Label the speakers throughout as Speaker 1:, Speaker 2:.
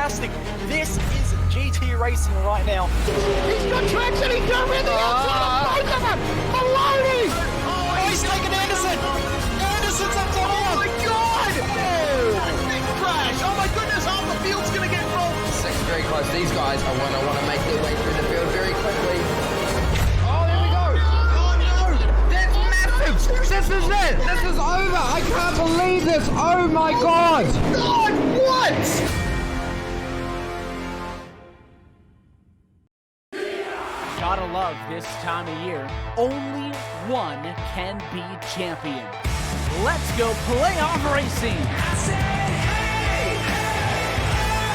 Speaker 1: fantastic. This is GT racing right now.
Speaker 2: He's got traction, he's going around the outside of both of them! Maloney!
Speaker 1: Oh, he's taken Anderson! Anderson's up to
Speaker 2: Oh my God! Big crash! Oh my goodness, half the field's going to get rolled!
Speaker 3: Second very close. These guys are want to make their way through the field very quickly.
Speaker 2: Oh, there we go!
Speaker 3: Oh no! That's massive! This is it! This is over! I can't believe this! Oh my God!
Speaker 2: God, what?
Speaker 4: Gotta love this time of year. Only one can be champion. Let's go playoff racing. I said, hey, hey,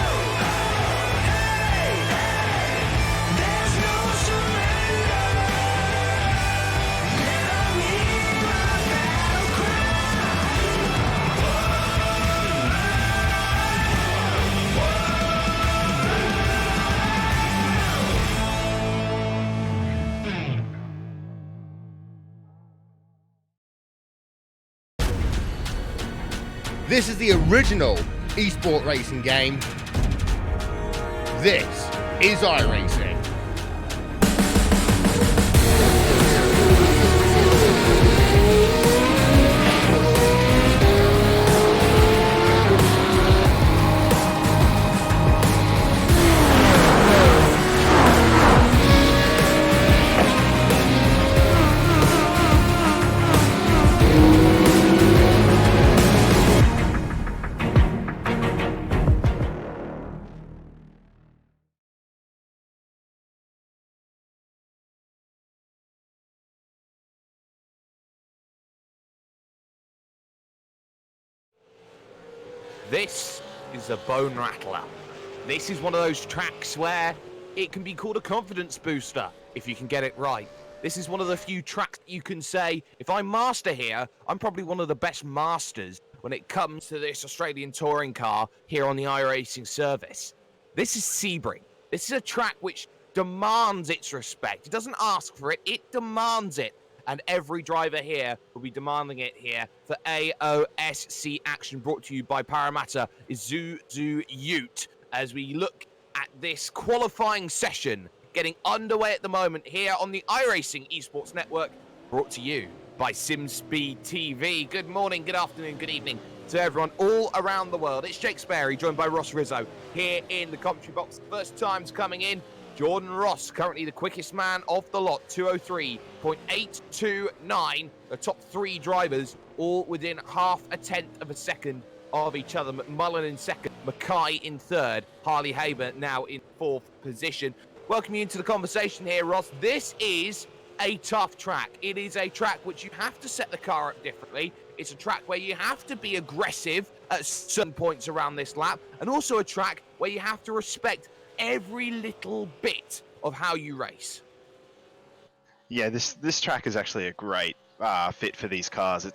Speaker 4: oh, hey, hey. There's no surrender. Let 'em hear my battle
Speaker 5: This is the original esport racing game. This is iRacing.
Speaker 6: This is a bone rattler. This is one of those tracks where it can be called a confidence booster if you can get it right. This is one of the few tracks you can say, if I'm master here, I'm probably one of the best masters when it comes to this Australian touring car here on the iRacing service. This is Sebring. This is a track which demands its respect. It doesn't ask for it, it demands it. And every driver here will be demanding it here for AOSC action, brought to you by Parramatta Isuzu Ute, as we look at this qualifying session getting underway at the moment here on the iRacing Esports Network, brought to you by SimSpeed TV. Good morning, good afternoon, good evening to everyone all around the world. It's Jake Sperry, joined by Ross Rizzo here in the commentary box. First times coming in, Jordan Ross, currently the quickest man of the lot, 203.829. The top three drivers, all within half a tenth of a second of each other. McMullen in second, Mackay in third, Harley Haber now in fourth position. Welcome you into the conversation here, Ross. This is a tough track. It is a track which you have to set the car up differently. It's a track where you have to be aggressive at certain points around this lap, and also a track where you have to respect every little bit of how you race.
Speaker 7: Yeah, this track is actually a great fit for these cars.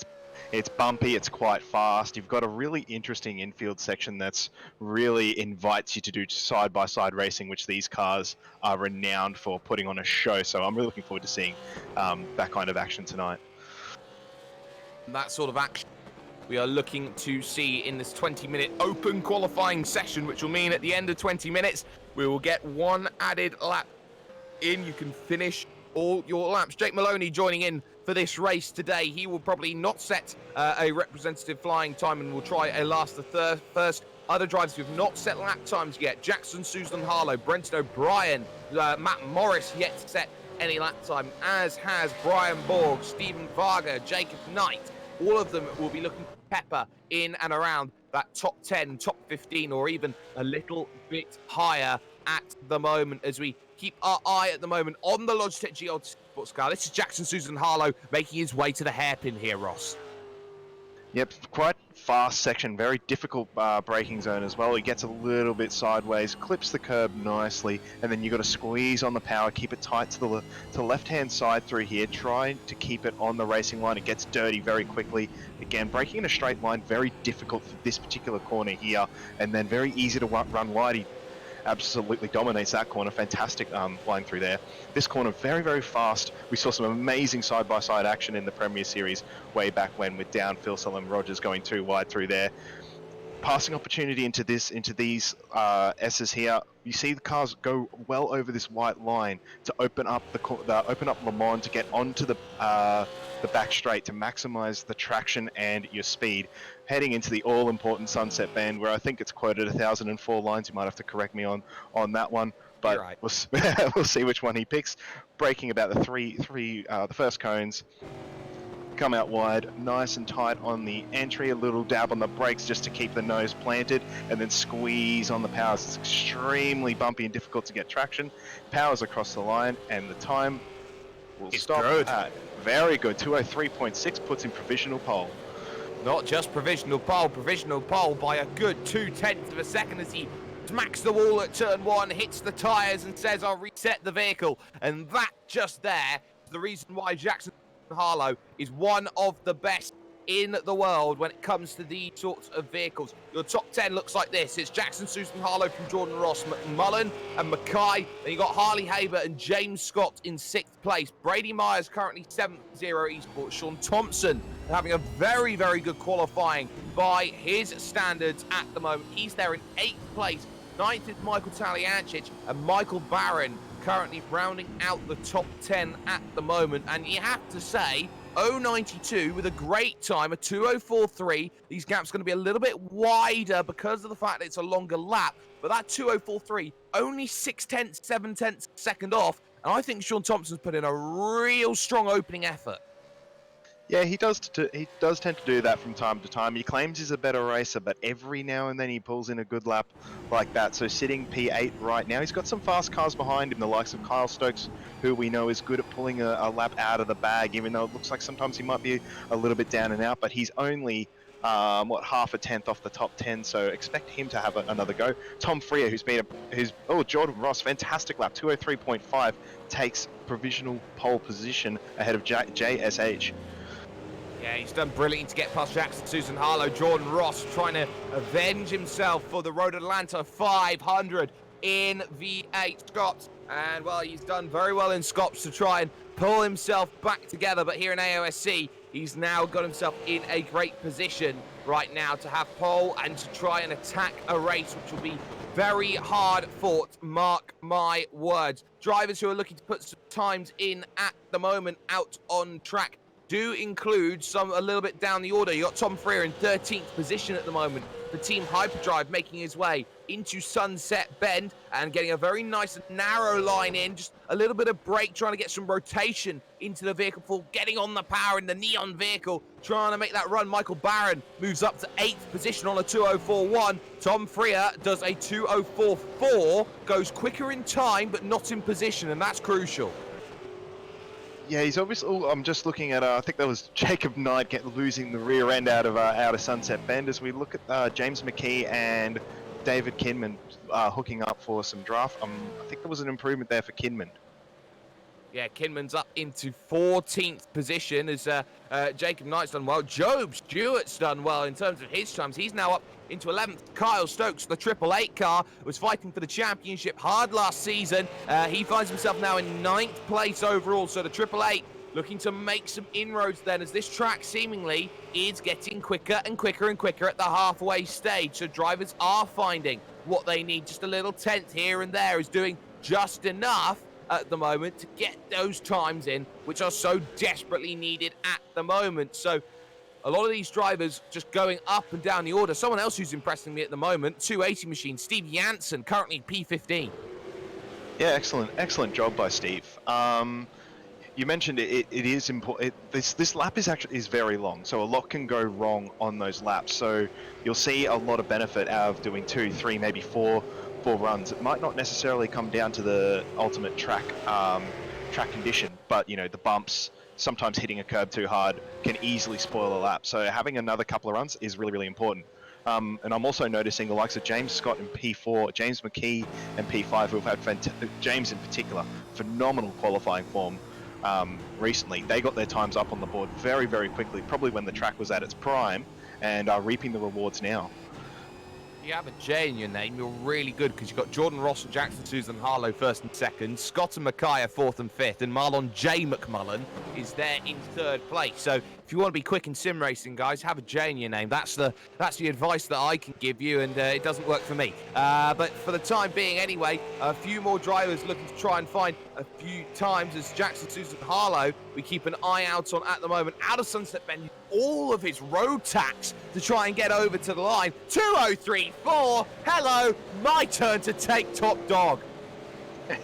Speaker 7: It's bumpy, it's quite fast. You've got a really interesting infield section that's really invites you to do side-by-side racing, which these cars are renowned for putting on a show. So I'm really looking forward to seeing that kind of action tonight.
Speaker 6: That sort of action we are looking to see in this 20-minute open qualifying session, which will mean at the end of 20 minutes, we will get one added lap in. You can finish all your laps. Jake Maloney joining in for this race today. He will probably not set a representative flying time and will try a last the first. Other drivers who have not set lap times yet: Jackson, Susan Harlow, Brenton O'Brien, Matt Morris yet to set any lap time, as has Brian Borg, Stephen Varga, Jacob Knight. All of them will be looking to pepper in and around that top 10, top 15, or even a little bit higher at the moment, as we keep our eye at the moment on the Logitech GL sports car. This is Jackson Susan Harlow making his way to the hairpin here, Ross.
Speaker 7: Yep, quite fast section, very difficult braking zone as well. It gets a little bit sideways, clips the curb nicely, and then you've got to squeeze on the power, keep it tight to the left-hand side through here, try to keep it on the racing line. It gets dirty very quickly. Again, braking in a straight line, very difficult for this particular corner here, and then very easy to run wide. He absolutely dominates that corner. Fantastic line through there. This corner very, very fast. We saw some amazing side-by-side action in the Premier Series way back when, with Down, Phil and Rogers going too wide through there. passing opportunity into these S's here. You see the cars go well over this white line to open up open up Le Mans to get onto the back straight to maximize the traction and your speed, heading into the all-important Sunset Bend, where I think it's quoted 1,004 lines. You might have to correct me on that one, but
Speaker 6: You're right.
Speaker 7: we'll see which one he picks. Braking about the first cones. Come out wide, nice and tight on the entry, a little dab on the brakes just to keep the nose planted, and then squeeze on the powers. It's extremely bumpy and difficult to get traction. Powers across the line, and the time will stop
Speaker 6: good.
Speaker 7: at very good. 203.6 puts in provisional pole.
Speaker 6: Not just provisional pole by a good 0.2 of a second as he smacks the wall at turn 1, hits the tyres and says, I'll reset the vehicle. And that just there is the reason why Jackson Harlow is one of the best in the world when it comes to these sorts of vehicles. Your top 10 looks like this. It's Jackson Susan Harlow from Jordan Ross, McMullen and Mackay. Then you got Harley Haber and James Scott in 6th place. Brady Myers currently 7th, Zero Esports. Sean Thompson having a very, very good qualifying by his standards at the moment. He's there in 8th place. 9th is Michael Taliancic and Michael Barron currently rounding out the top 10 at the moment. And you have to say, 0.92 with a great time, a 2.043. These gaps going to be a little bit wider because of the fact that it's a longer lap. But that 2.043, only 0.6, 0.7 second off. And I think Sean Thompson's put in a real strong opening effort.
Speaker 7: Yeah, he does tend to do that from time to time. He claims he's a better racer, but every now and then he pulls in a good lap like that. So sitting P8 right now, he's got some fast cars behind him, the likes of Kyle Stokes, who we know is good at pulling a lap out of the bag, even though it looks like sometimes he might be a little bit down and out, but he's only half a tenth off the top 10, so expect him to have another go. Tom Freer, Jordan Ross, fantastic lap, 203.5, takes provisional pole position ahead of JSH.
Speaker 6: Yeah, he's done brilliantly to get past Jackson Susan Harlow. Jordan Ross trying to avenge himself for the Road Atlanta 500 in V8 Scots. And, well, he's done very well in Scots to try and pull himself back together. But here in AOSC, he's now got himself in a great position right now to have pole and to try and attack a race, which will be very hard fought, mark my words. Drivers who are looking to put some times in at the moment out on track do include some a little bit down the order. You got Tom Freer in 13th position at the moment. The Team Hyperdrive making his way into Sunset Bend and getting a very nice narrow line in. Just a little bit of brake, trying to get some rotation into the vehicle before getting on the power in the Neon vehicle, trying to make that run. Michael Barron moves up to 8th position on a 2.041. Tom Freer does a 2.044, goes quicker in time but not in position, and that's crucial.
Speaker 7: Yeah, he's obviously. I'm just looking at. I think that was Jacob Knight losing the rear end out of Sunset Bend. As we look at James McKee and David Kinman hooking up for some draft. I think there was an improvement there for Kinman.
Speaker 6: Yeah, Kinman's up into 14th position as Jacob Knight's done well. Job Stewart's done well in terms of his times. He's now up into 11th. Kyle Stokes, the 888 car, was fighting for the championship hard last season. He finds himself now in 9th place overall. So the 888 looking to make some inroads then, as this track seemingly is getting quicker and quicker and quicker at the halfway stage. So drivers are finding what they need. Just a little tenth here and there is doing just enough at the moment to get those times in, which are so desperately needed at the moment. So a lot of these drivers just going up and down the order. Someone else who's impressing me at the moment, 280 machine, Steve Janssen, currently P15.
Speaker 7: Yeah, excellent job by Steve. You mentioned it is important. This lap is very long, so a lot can go wrong on those laps. So you'll see a lot of benefit out of doing 2, 3, maybe 4 runs. It might not necessarily come down to the ultimate track condition, but the bumps, sometimes hitting a curb too hard can easily spoil a lap. So having another couple of runs is really, really important. And I'm also noticing the likes of James Scott in P4, James McKee in P5, who've had James in particular, phenomenal qualifying form recently. They got their times up on the board very, very quickly, probably when the track was at its prime, and are reaping the rewards now.
Speaker 6: You have a J in your name, you're really good, because you've got Jordan Ross and Jackson Susan Harlow 1st and 2nd, Scott and Mackay are 4th and 5th, and Marlon J. McMullen is there in third place. So if you want to be quick in sim racing, guys, have a J in your name. That's the advice that I can give you, and it doesn't work for me. But for the time being anyway, a few more drivers looking to try and find a few times as Jackson Susan Harlow, we keep an eye out on at the moment, out of Sunset Bend, all of his road tax to try and get over to the line. 2:03.4. Hello, my turn to take top dog.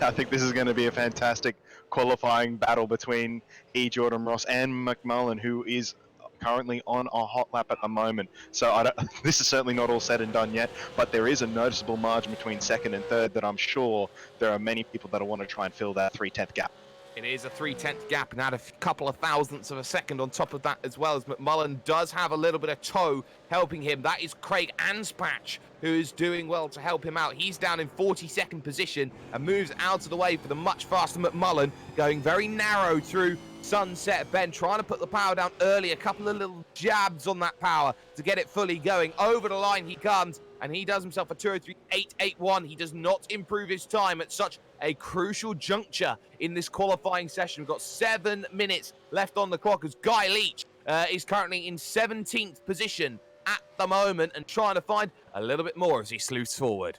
Speaker 7: I think this is going to be a fantastic qualifying battle between Jordan Ross and McMullen, who is currently on a hot lap at the moment. So this is certainly not all said and done yet, but there is a noticeable margin between second and third that I'm sure there are many people that want to try and fill that 3/10 gap.
Speaker 6: It is a 3/10 gap and add a couple of thousandths of a second on top of that as well, as McMullen does have a little bit of tow helping him. That is Craig Anspach, who is doing well to help him out. He's down in 42nd position and moves out of the way for the much faster McMullen, going very narrow through Sunset Bend, trying to put the power down early. A couple of little jabs on that power to get it fully going. Over the line he comes, and he does himself a 2:03.881. He does not improve his time at such a crucial juncture in this qualifying session. We've got 7 minutes left on the clock as Guy Leach is currently in 17th position at the moment and trying to find a little bit more as he sleuths forward.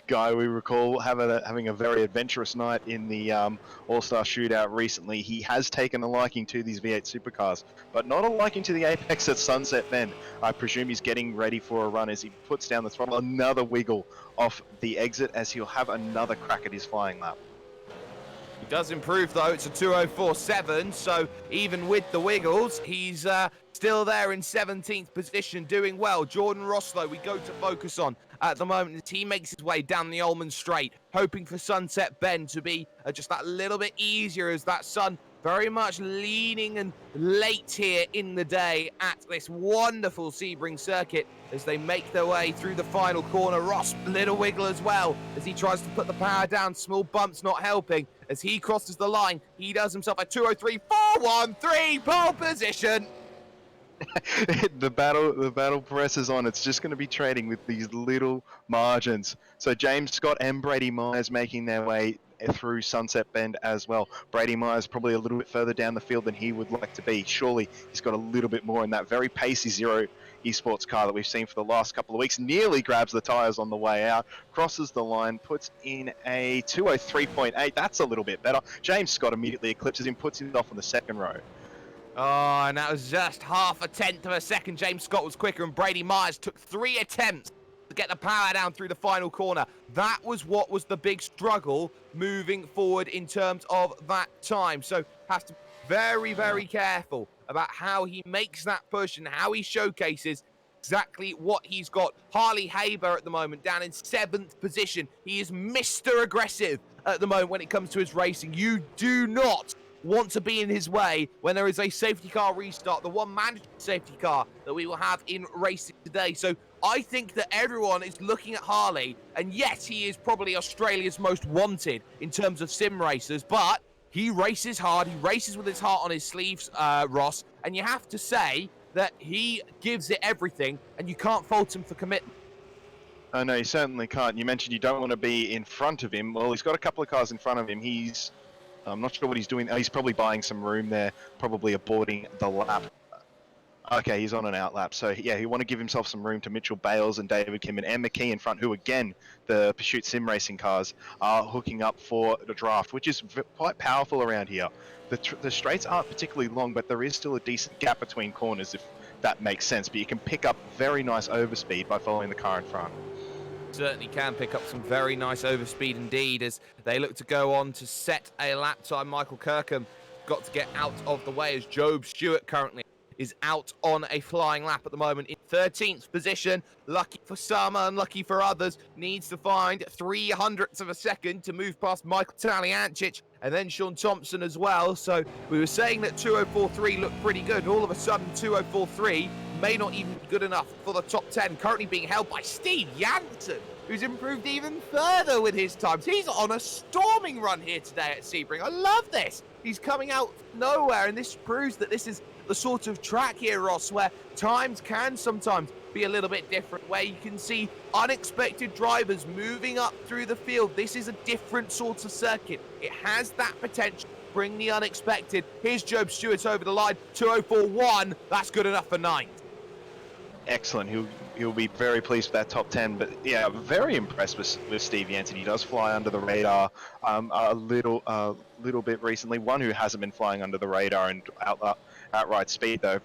Speaker 7: Guy, we recall having a very adventurous night in the All-Star Shootout recently. He has taken a liking to these V8 supercars, but not a liking to the Apex at Sunset Bend. I presume he's getting ready for a run as he puts down the throttle. Another wiggle off the exit as he'll have another crack at his flying lap.
Speaker 6: He does improve though, it's a 2:04.7, so even with the wiggles, he's still there in 17th position, doing well. Jordan Ross, though, we go to focus on at the moment as he makes his way down the Ullman Straight, hoping for Sunset Bend to be just that little bit easier as that sun very much leaning and late here in the day at this wonderful Sebring circuit as they make their way through the final corner. Ross, little wiggle as well as he tries to put the power down. Small bumps not helping as he crosses the line. He does himself a 2:03.413 pole position.
Speaker 7: the battle presses on. It's just going to be trading with these little margins. So James Scott and Brady Myers making their way through Sunset Bend as well. Brady Myers probably a little bit further down the field than he would like to be. Surely he's got a little bit more in that very pacey Zero Esports car that we've seen for the last couple of weeks. Nearly grabs the tyres on the way out, crosses the line, puts in a 2:03.8. That's a little bit better. James Scott immediately eclipses him, puts him off on the second row.
Speaker 6: Oh, and that was just 0.5 of a second. James Scott was quicker, and Brady Myers took 3 attempts to get the power down through the final corner. That was what was the big struggle moving forward in terms of that time. So has to be very, very careful about how he makes that push and how he showcases exactly what he's got. Harley Haber at the moment down in 7th position. He is Mr. Aggressive at the moment when it comes to his racing. You do not want to be in his way when there is a safety car restart, the one mandatory safety car that we will have in racing today. So I think that everyone is looking at Harley, and yes, he is probably Australia's most wanted in terms of sim racers, but he races hard, he races with his heart on his sleeves, Ross, and you have to say that he gives it everything, and you can't fault him for commitment.
Speaker 7: Oh no, you certainly can't. You mentioned you don't want to be in front of him. Well, he's got a couple of cars in front of him. I'm not sure what he's doing. He's probably buying some room there, probably aborting the lap. Okay, he's on an out lap. So, yeah, he want to give himself some room to Mitchell Bales and David Kim and McKee in front, who, again, the Pursuit Sim Racing cars are hooking up for the draft, which is quite powerful around here. The straights aren't particularly long, but there is still a decent gap between corners, if that makes sense. But you can pick up very nice overspeed by following the car in front.
Speaker 6: Certainly can pick up some very nice overspeed indeed as they look to go on to set a lap time. Michael Kirkham got to get out of the way as Job Stewart currently is out on a flying lap at the moment in 13th position. Lucky for some, unlucky for others. Needs to find 0.03 of a second to move past Michael Taliancic and then Sean Thompson as well. So we were saying that 2:04.3 looked pretty good. All of a sudden 2:04.3 may not even be good enough for the top 10. Currently being held by Steve Jansen, who's improved even further with his times. He's on a storming run here today at Sebring. I love this. He's coming out of nowhere, and this proves that this is the sort of track here, Ross, where times can sometimes be a little bit different, where you can see unexpected drivers moving up through the field. This is a different sort of circuit. It has that potential Sebring, the unexpected. Here's Job Stewart over the line, 2:04.1. That's good enough for 9th.
Speaker 7: Excellent. He'll be very pleased with that top 10. But yeah, very impressed with Steve Jansen. He does fly under the radar a little bit recently. One who hasn't been flying under the radar and outright speed though.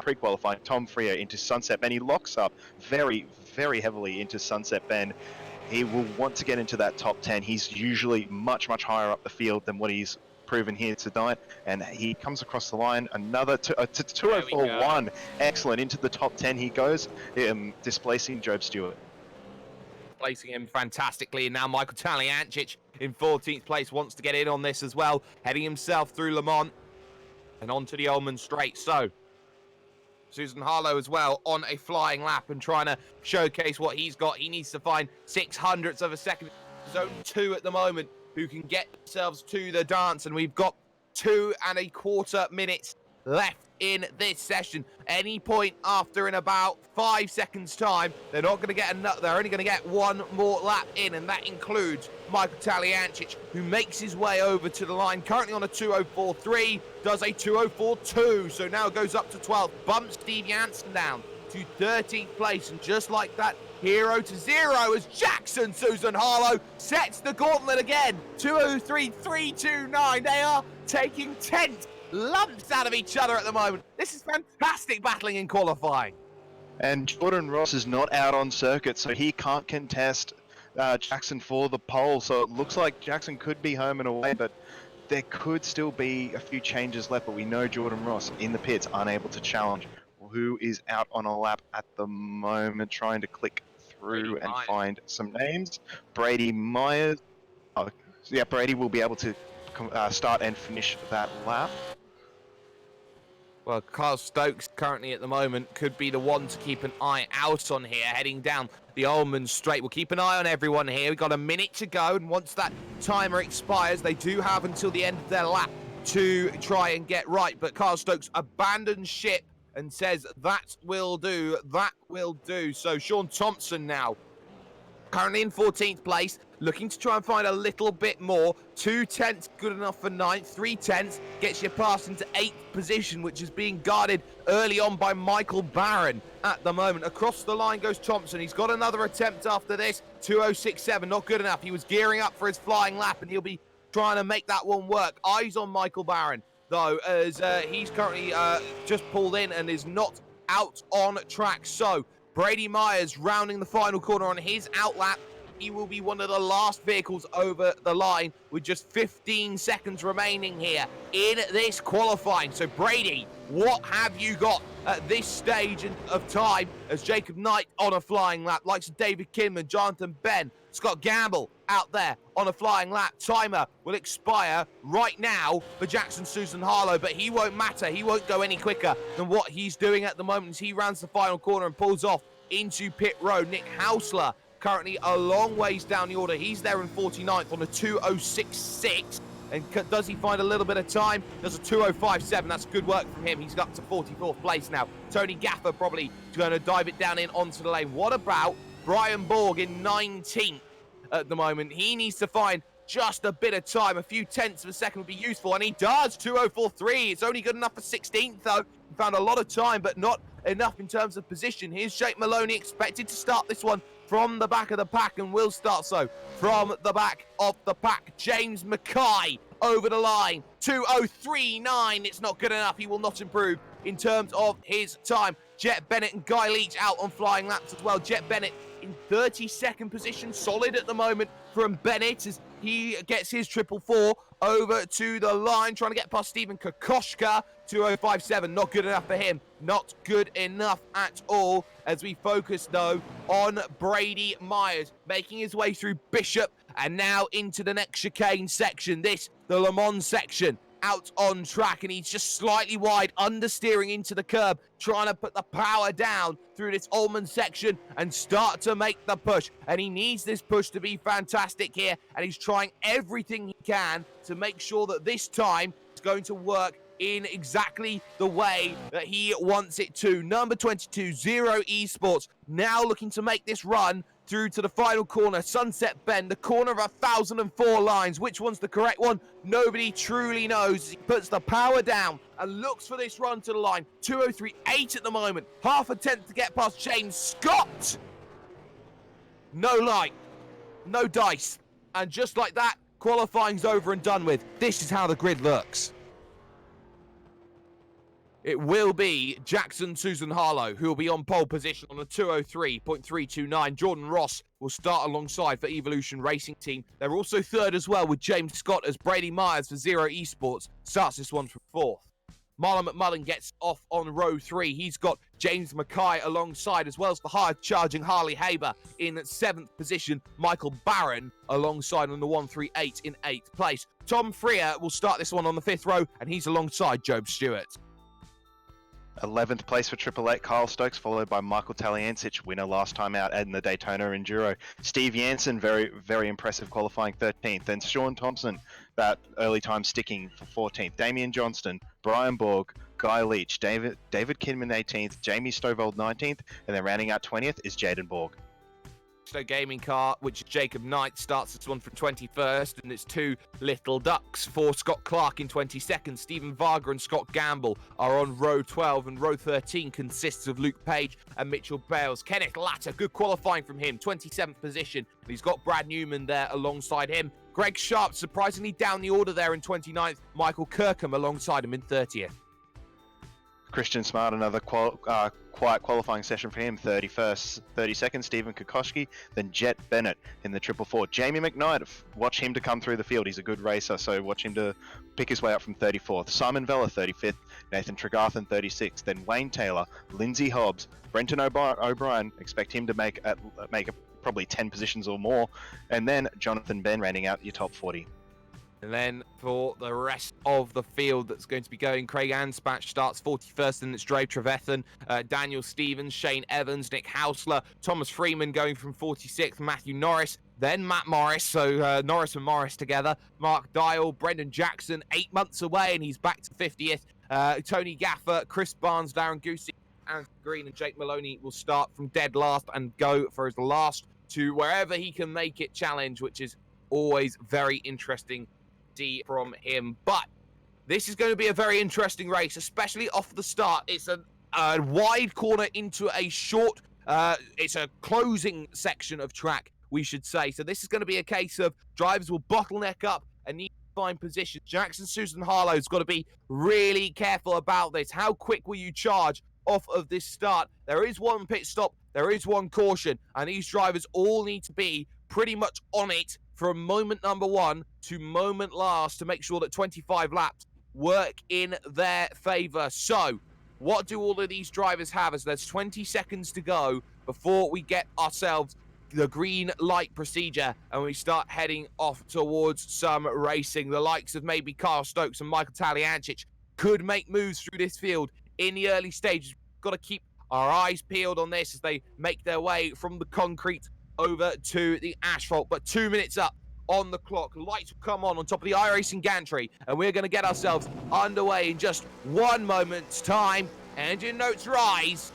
Speaker 7: Pre-qualifying Tom Freer into Sunset Bend. He locks up very, very heavily into Sunset Bend. He will want to get into that top 10. He's usually much, much higher up the field than what he's proven here tonight, and he comes across the line, another 2:04.1. Excellent, into the top 10 he goes, displacing Job Stewart.
Speaker 6: Placing him fantastically, and now Michael Taliancic in 14th place wants to get in on this as well, heading himself through Le Mans and onto the Ullman Straight. So Susan Harlow as well on a flying lap and trying to showcase what he's got. He needs to find 600ths of a second. Zone 2 at the moment who can get themselves to the dance, and we've got 2.25 minutes left in this session. Any point after in about 5 seconds time, they're not going to get they're only going to get one more lap in, and that includes Michael Taliancic, who makes his way over to the line, currently on a 2:04.3, does a 2:04.2, so now goes up to 12th, bumps Steve Jansen down to 13th place, and just like that, 0 to 0 as Jackson Susan Harlow sets the gauntlet again. 2:03.329. They are taking 10th lumps out of each other at the moment. This is fantastic battling in qualifying.
Speaker 7: And Jordan Ross is not out on circuit, so he can't contest Jackson for the pole. So it looks like Jackson could be home and away, but there could still be a few changes left. But we know Jordan Ross in the pits, unable to challenge. Who is out on a lap at the moment, trying to click through and find some names. Brady Myers. Oh, yeah, Brady will be able to start and finish that lap.
Speaker 6: Well, Carl Stokes currently at the moment could be the one to keep an eye out on here, heading down the Ullman Straight. We'll keep an eye on everyone here. We've got a minute to go, and once that timer expires, they do have until the end of their lap to try and get right. But Carl Stokes abandons ship and says, that will do, that will do. So Sean Thompson now, currently in 14th place, looking to try and find a little bit more. 2/10 good enough for 9th. 3/10 gets you past into 8th position, which is being guarded early on by Michael Barron at the moment. Across the line goes Thompson. He's got another attempt after this. 2:06.7, not good enough. He was gearing up for his flying lap, and he'll be trying to make that one work. Eyes on Michael Barron, though, as he's currently just pulled in and is not out on track. So Brady Myers rounding the final corner on his outlap. He will be one of the last vehicles over the line with just 15 seconds remaining here in this qualifying. So Brady, what have you got at this stage of time as Jacob Knight on a flying lap, likes of David Kinman, Jonathan Ben, Scott Gamble out there on a flying lap. Timer will expire right now for Jackson Susan Harlow, but he won't matter. He won't go any quicker than what he's doing at the moment as he rounds the final corner and pulls off into pit road. Nick Hausler currently a long ways down the order. He's there in 49th on a 2:06.6. And does he find a little bit of time? Does a 2:05.7. That's good work from him. He's up to 44th place now. Tony Gaffer probably going to dive it down in onto the lane. What about Brian Borg in 19th at the moment? He needs to find just a bit of time. A few tenths of a second would be useful, and he does. 2:04.3. It's only good enough for 16th, though. He found a lot of time, but not enough in terms of position. Here's Jake Maloney, expected to start this one from the back of the pack, and will start so from the back of the pack. James Mackay over the line. 2:03.9. It's not good enough. He will not improve in terms of his time. Jet Bennett and Guy Leach out on flying laps as well. Jet Bennett in 32nd position, solid at the moment from Bennett as he gets his 444 over to the line, trying to get past Stephen Kokoschka. 2:05.7, not good enough for him. Not good enough at all, as we focus, though, on Brady Myers, making his way through Bishop and now into the next chicane section. This, the Le Mans section, out on track, and he's just slightly wide, understeering into the curb, trying to put the power down through this Ullman section and start to make the push. And he needs this push to be fantastic here, and he's trying everything he can to make sure that this time it's going to work in exactly the way that he wants it to. Number 22, Zero Esports, now looking to make this run through to the final corner, Sunset Bend, the corner of 1,004 lines. Which one's the correct one? Nobody truly knows. He puts the power down and looks for this run to the line. 2:03.8 at the moment. Half a tenth to get past James Scott. No light, no dice. And just like that, qualifying's over and done with. This is how the grid looks. It will be Jackson Susan Harlow who will be on pole position on a 2:03.329. Jordan Ross will start alongside for Evolution Racing Team. They're also third as well with James Scott as Brady Myers for Zero Esports starts this one from fourth. Marlon McMullen gets off on row 3. He's got James Mackay alongside, as well as the hard-charging Harley Haber in 7th position. Michael Barron alongside on the 138 in 8th place. Tom Freer will start this one on the 5th row, and he's alongside Job Stewart.
Speaker 7: 11th place for Triple Eight, Kyle Stokes, followed by Michael Taliancic, winner last time out in the Daytona Enduro. Steve Jansen, very, very impressive qualifying 13th. Then Sean Thompson, that early time sticking for 14th. Damian Johnston, Brian Borg, Guy Leach, David Kidman 18th, Jamie Stovall 19th, and then rounding out 20th is Jaden Borg.
Speaker 6: Gaming car, which Jacob Knight starts this one from 21st, and it's two little ducks for Scott Clark in 22nd. Stephen Varga and Scott Gamble are on row 12, and row 13 consists of Luke Page and Mitchell Bales. Kenneth Latter, good qualifying from him, 27th position, and he's got Brad Newman there alongside him. Greg Sharp surprisingly down the order there in 29th. Michael Kirkham alongside him in 30th.
Speaker 7: Christian Smart, another quiet qualifying session for him, 31st, 32nd, Stephen Kokoschki, then Jet Bennett in the 444. Jamie McKnight, watch him to come through the field. He's a good racer, so watch him to pick his way up from 34th. Simon Vella, 35th, Nathan Tregarthen, 36th, then Wayne Taylor, Lindsay Hobbs, Brenton O'Brien, expect him to make probably 10 positions or more, and then Jonathan Ben rounding out your top 40.
Speaker 6: And then for the rest of the field that's going to be going, Craig Anspach starts 41st, and it's Dave Trevethan, Daniel Stevens, Shane Evans, Nick Hausler, Thomas Freeman going from 46th, Matthew Norris, then Matt Morris, so Norris and Morris together, Mark Dial, Brendan Jackson, 8 months away, and he's back to 50th, Tony Gaffer, Chris Barnes, Darren Goosey, Aaron Green, and Jake Maloney will start from dead last and go for his last to wherever he can make it challenge, which is always very interesting from him. But this is going to be a very interesting race, especially off the start. It's a wide corner into a short, it's a closing section of track, we should say. So this is going to be a case of drivers will bottleneck up and need to find position. Jackson Susan Harlow's got to be really careful about this. How quick will you charge off of this start? There is one pit stop, there is one caution, and these drivers all need to be pretty much on it from moment number 1 to moment last to make sure that 25 laps work in their favor. So what do all of these drivers have as there's 20 seconds to go before we get ourselves the green light procedure and we start heading off towards some racing? The likes of maybe Kyle Stokes and Michael Taliancic could make moves through this field in the early stages. We've got to keep our eyes peeled on this as they make their way from the concrete over to the asphalt. But 2 minutes up on the clock. Lights will come on top of the iRacing gantry, and we're going to get ourselves underway in just 1 moment's time. Engine notes rise.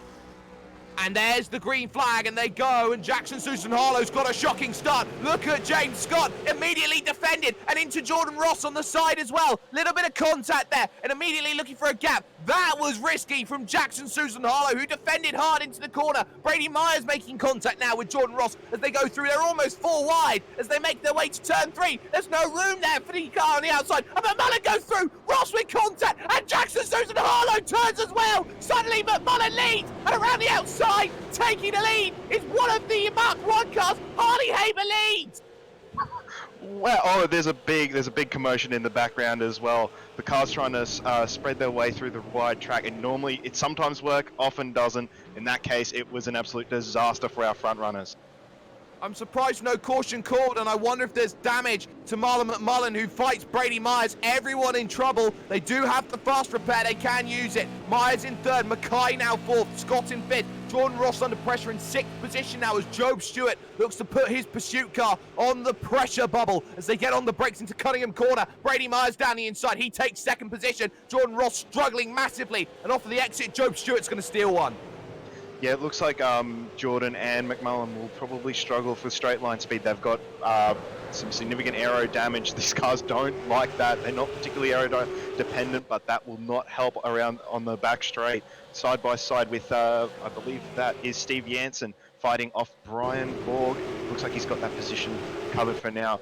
Speaker 6: And there's the green flag, and they go, and Jackson Susan Harlow's got a shocking start. Look at James Scott, immediately defended, and into Jordan Ross on the side as well. Little bit of contact there, and immediately looking for a gap. That was risky from Jackson Susan Harlow, who defended hard into the corner. Brady Myers making contact now with Jordan Ross as they go through. They're almost 4 wide as they make their way to turn 3. There's no room there for the car on the outside, and McMullen goes through. Ross with contact, and Jackson Susan Harlow turns as well. Suddenly McMullen leads, and around the outside, taking the lead is one of the Mark 1 cars. Harley Haber leads.
Speaker 7: Well, there's a big commotion in the background as well. The car's trying to spread their way through the wide track, and normally it sometimes works, often doesn't. In that case, it was an absolute disaster for our front runners.
Speaker 6: I'm surprised no caution called, and I wonder if there's damage to Marlon McMullen, who fights Brady Myers. Everyone in trouble. They do have the fast repair. They can use it. Myers in 3rd, Mackay now 4th, Scott in 5th. Jordan Ross under pressure in 6th position now as Job Stewart looks to put his pursuit car on the pressure bubble as they get on the brakes into Cunningham Corner. Brady Myers down the inside. He takes 2nd position. Jordan Ross struggling massively, and off of the exit, Job Stewart's going to steal one.
Speaker 7: Yeah, it looks like Jordan and McMullen will probably struggle for straight line speed. They've got some significant aero damage. These cars don't like that. They're not particularly aero dependent, but that will not help around on the back straight. Side by side with, I believe that is Steve Jansen fighting off Brian Borg. Looks like he's got that position covered for now.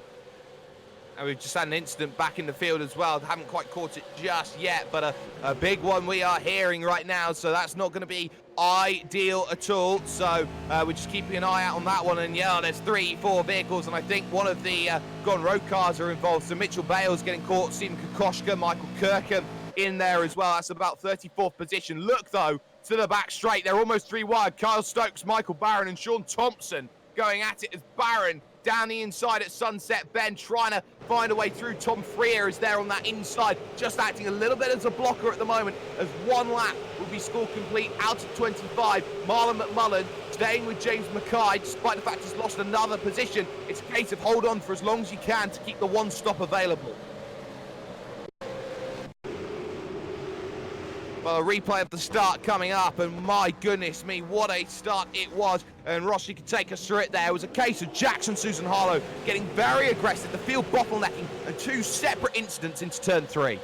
Speaker 6: And we've just had an incident back in the field as well. Haven't quite caught it just yet, but a big one we are hearing right now, so that's not going to be ideal at all. So we're just keeping an eye out on that one. And yeah, there's 3-4 vehicles, and I think one of the Gone Road cars are involved. So Mitchell Bales getting caught, Stephen Kokoschka, Michael Kirkham in there as well. That's about 34th position. Look, though, to the back straight. They're almost 3 wide. Kyle Stokes, Michael Barron, and Sean Thompson going at it as Barron down the inside at Sunset Bend, trying to find a way through. Tom Freer is there on that inside, just acting a little bit as a blocker at the moment, as one lap will be score complete out of 25. Marlon McMullen staying with James Mackay, despite the fact he's lost another position. It's a case of hold on for as long as you can to keep the one stop available. Well, a replay of the start coming up, and my goodness me, what a start it was. And Rossi could take us through it there. It was a case of Jackson Susan Harlow getting very aggressive, the field bottlenecking, and 2 separate incidents into turn 3.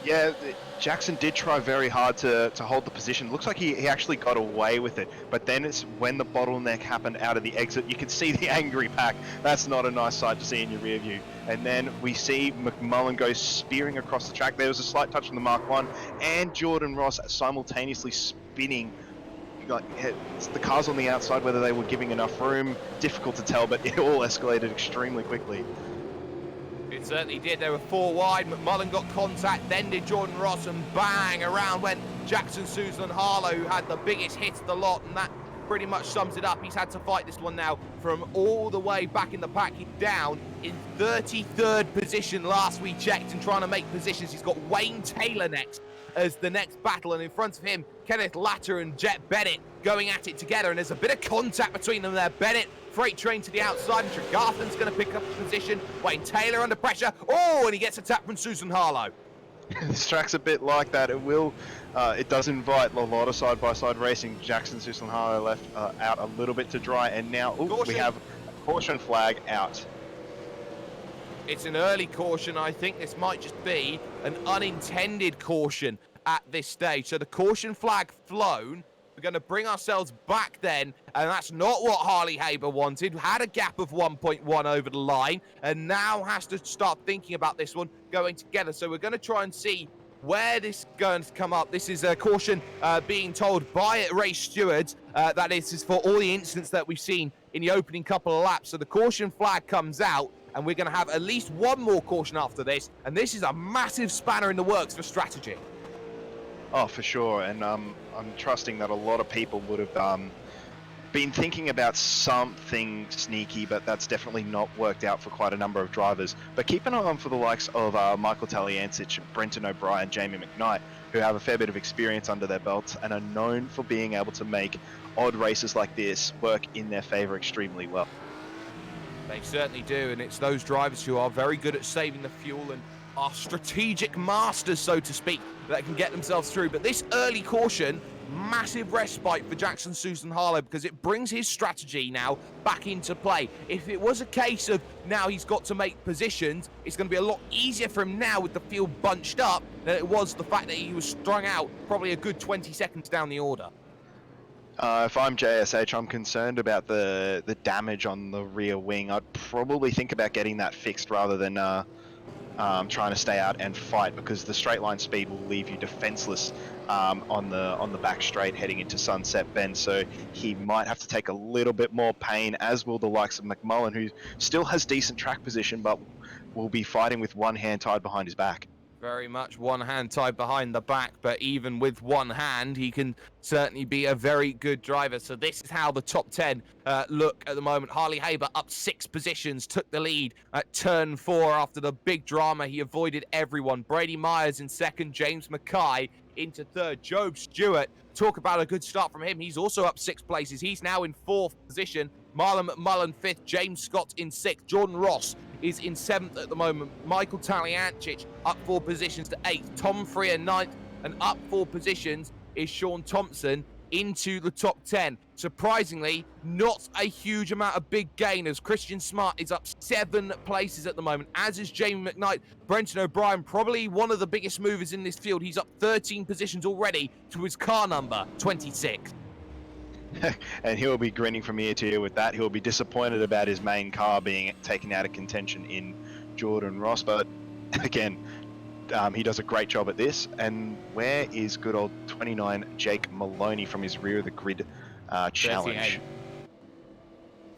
Speaker 7: Yeah, Jackson did try very hard to hold the position. Looks like he actually got away with it. But then it's when the bottleneck happened out of the exit, you can see the angry pack. That's not a nice sight to see in your rear view. And then we see McMullen go spearing across the track. There was a slight touch on the Mark 1, and Jordan Ross simultaneously spinning. The cars on the outside, whether they were giving enough room, difficult to tell, but it all escalated extremely quickly.
Speaker 6: It certainly did. They were 4 wide. McMullen got contact, then did Jordan Ross, and bang, around went Jackson Susan Harlow, who had the biggest hit of the lot, and that pretty much sums it up. He's had to fight this one now from all the way back in the pack. He's down in 33rd position last we checked, and trying to make positions. He's got Wayne Taylor next as the next battle, and in front of him, Kenneth Latter and Jet Bennett going at it together, and there's a bit of contact between them there. Bennett, freight train to the outside, and Tregarthen's going to pick up a position. Wayne Taylor under pressure. Oh, and he gets a tap from Susan Harlow.
Speaker 7: This track's a bit like that. It does invite a lot of side-by-side racing. Jackson Susan Harlow left out a little bit to dry, and now we have a caution flag out.
Speaker 6: It's an early caution. I think this might just be an unintended caution at this stage. So the caution flag flown. We're going to bring ourselves back then, and that's not what Harley Haber wanted. Had a gap of 1.1 over the line, and now has to start thinking about this one going together. So we're going to try and see where this is going to come up. This is a caution being told by race stewards that this is for all the incidents that we've seen in the opening couple of laps. So the caution flag comes out, and we're going to have at least one more caution after this, and this is a massive spanner in the works for strategy.
Speaker 7: Oh, for sure, and I'm trusting that a lot of people would have been thinking about something sneaky, but that's definitely not worked out for quite a number of drivers. But keep an eye on for the likes of Michael Taliancic, Brenton O'Brien, Jamie McKnight, who have a fair bit of experience under their belts and are known for being able to make odd races like this work in their favour extremely well.
Speaker 6: They certainly do, and it's those drivers who are very good at saving the fuel and are strategic masters, so to speak, that can get themselves through. But this early caution, massive respite for Jackson Susan Harlow, because it brings his strategy now back into play. If it was a case of now he's got to make positions, it's going to be a lot easier for him now with the field bunched up than it was the fact that he was strung out probably a good 20 seconds down the order.
Speaker 7: If I'm JSH, I'm concerned about the damage on the rear wing. I'd probably think about getting that fixed rather than trying to stay out and fight, because the straight line speed will leave you defenseless on the back straight heading into Sunset Bend. So he might have to take a little bit more pain, as will the likes of McMullen, who still has decent track position, but will be fighting with one hand tied behind his back.
Speaker 6: Very much one hand tied behind the back, but even with one hand, he can certainly be a very good driver. So this is how the top 10 look at the moment. Harley Haber up 6 positions, took the lead at turn 4 after the big drama. He avoided everyone. Brady Myers in second, James Mackay into third. Job Stewart, talk about a good start from him. He's also up 6 places. He's now in 4th position. Marlon McMullen 5th, James Scott in 6th. Jordan Ross is in 7th at the moment. Michael Taliancic up 4 positions to 8th. Tom Freer 9th, and up 4 positions is Sean Thompson into the top 10. Surprisingly, not a huge amount of big gainers. Christian Smart is up 7 places at the moment, as is Jamie McKnight. Brenton O'Brien, probably one of the biggest movers in this field. He's up 13 positions already to his car number, 26.
Speaker 7: And he'll be grinning from ear to ear with that. He'll be disappointed about his main car being taken out of contention in Jordan Ross. But again, he does a great job at this. And where is good old 29 Jake Maloney from his rear of the grid challenge?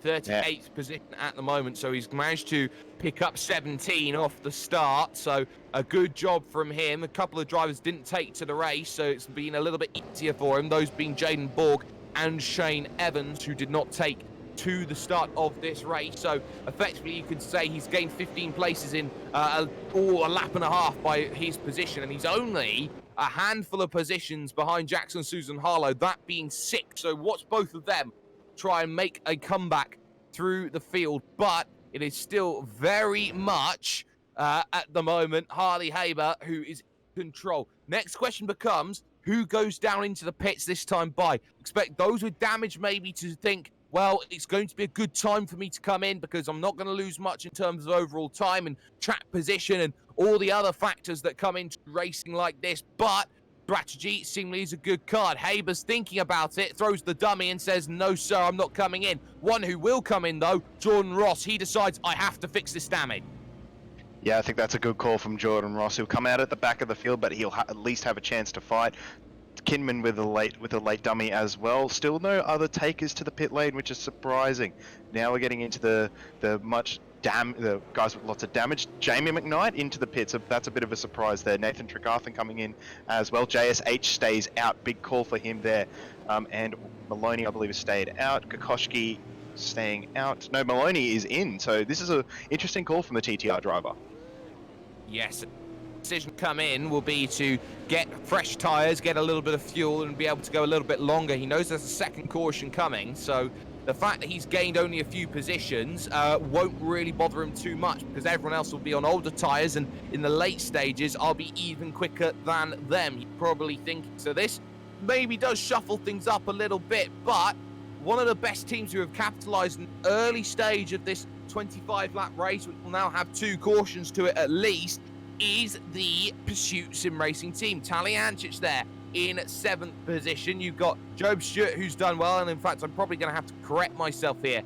Speaker 6: 38th position at the moment, so he's managed to pick up 17 off the start, so a good job from him. A couple of drivers didn't take to the race, so it's been a little bit easier for him, those being Jaden Borg and Shane Evans, who did not take to the start of this race. So effectively you could say he's gained 15 places in a lap and a half by his position, and he's only a handful of positions behind Jackson Susan Harlow, that being 6. So watch both of them try and make a comeback through the field, but it is still very much at the moment Harley Haber who is in control. Next question becomes, who goes down into the pits this time by? Expect those with damage maybe to think, well, it's going to be a good time for me to come in because I'm not going to lose much in terms of overall time and track position and all the other factors that come into racing like this, but strategy seemingly is a good card. Haber's thinking about it, throws the dummy and says, no sir, I'm not coming in. One who will come in though, Jordan Ross, he decides, I have to fix this damage.
Speaker 7: Yeah, I think that's a good call from Jordan Ross. He'll come out at the back of the field, but he'll at least have a chance to fight. Kinman with a late dummy as well. Still no other takers to the pit lane, which is surprising. Now we're getting into the guys with lots of damage. Jamie McKnight into the pits. So that's a bit of a surprise there. Nathan Tregarthen coming in as well. JSH stays out. Big call for him there. And Maloney, I believe, has stayed out. Kokoschki staying out. No, Maloney is in. So this is an interesting call from the TTR driver.
Speaker 6: Yes. Decision come in will be to get fresh tyres, get a little bit of fuel and be able to go a little bit longer. He knows there's a second caution coming, so the fact that he's gained only a few positions won't really bother him too much because everyone else will be on older tyres, and in the late stages I'll be even quicker than them, he's probably thinking. So this maybe does shuffle things up a little bit, but one of the best teams who have capitalised in the early stage of this 25-lap race, which will now have 2 cautions to it at least, is the Pursuit Sim Racing team. Taliancic there in 7th position. You've got Job Stewart, who's done well, and in fact I'm probably going to have to correct myself here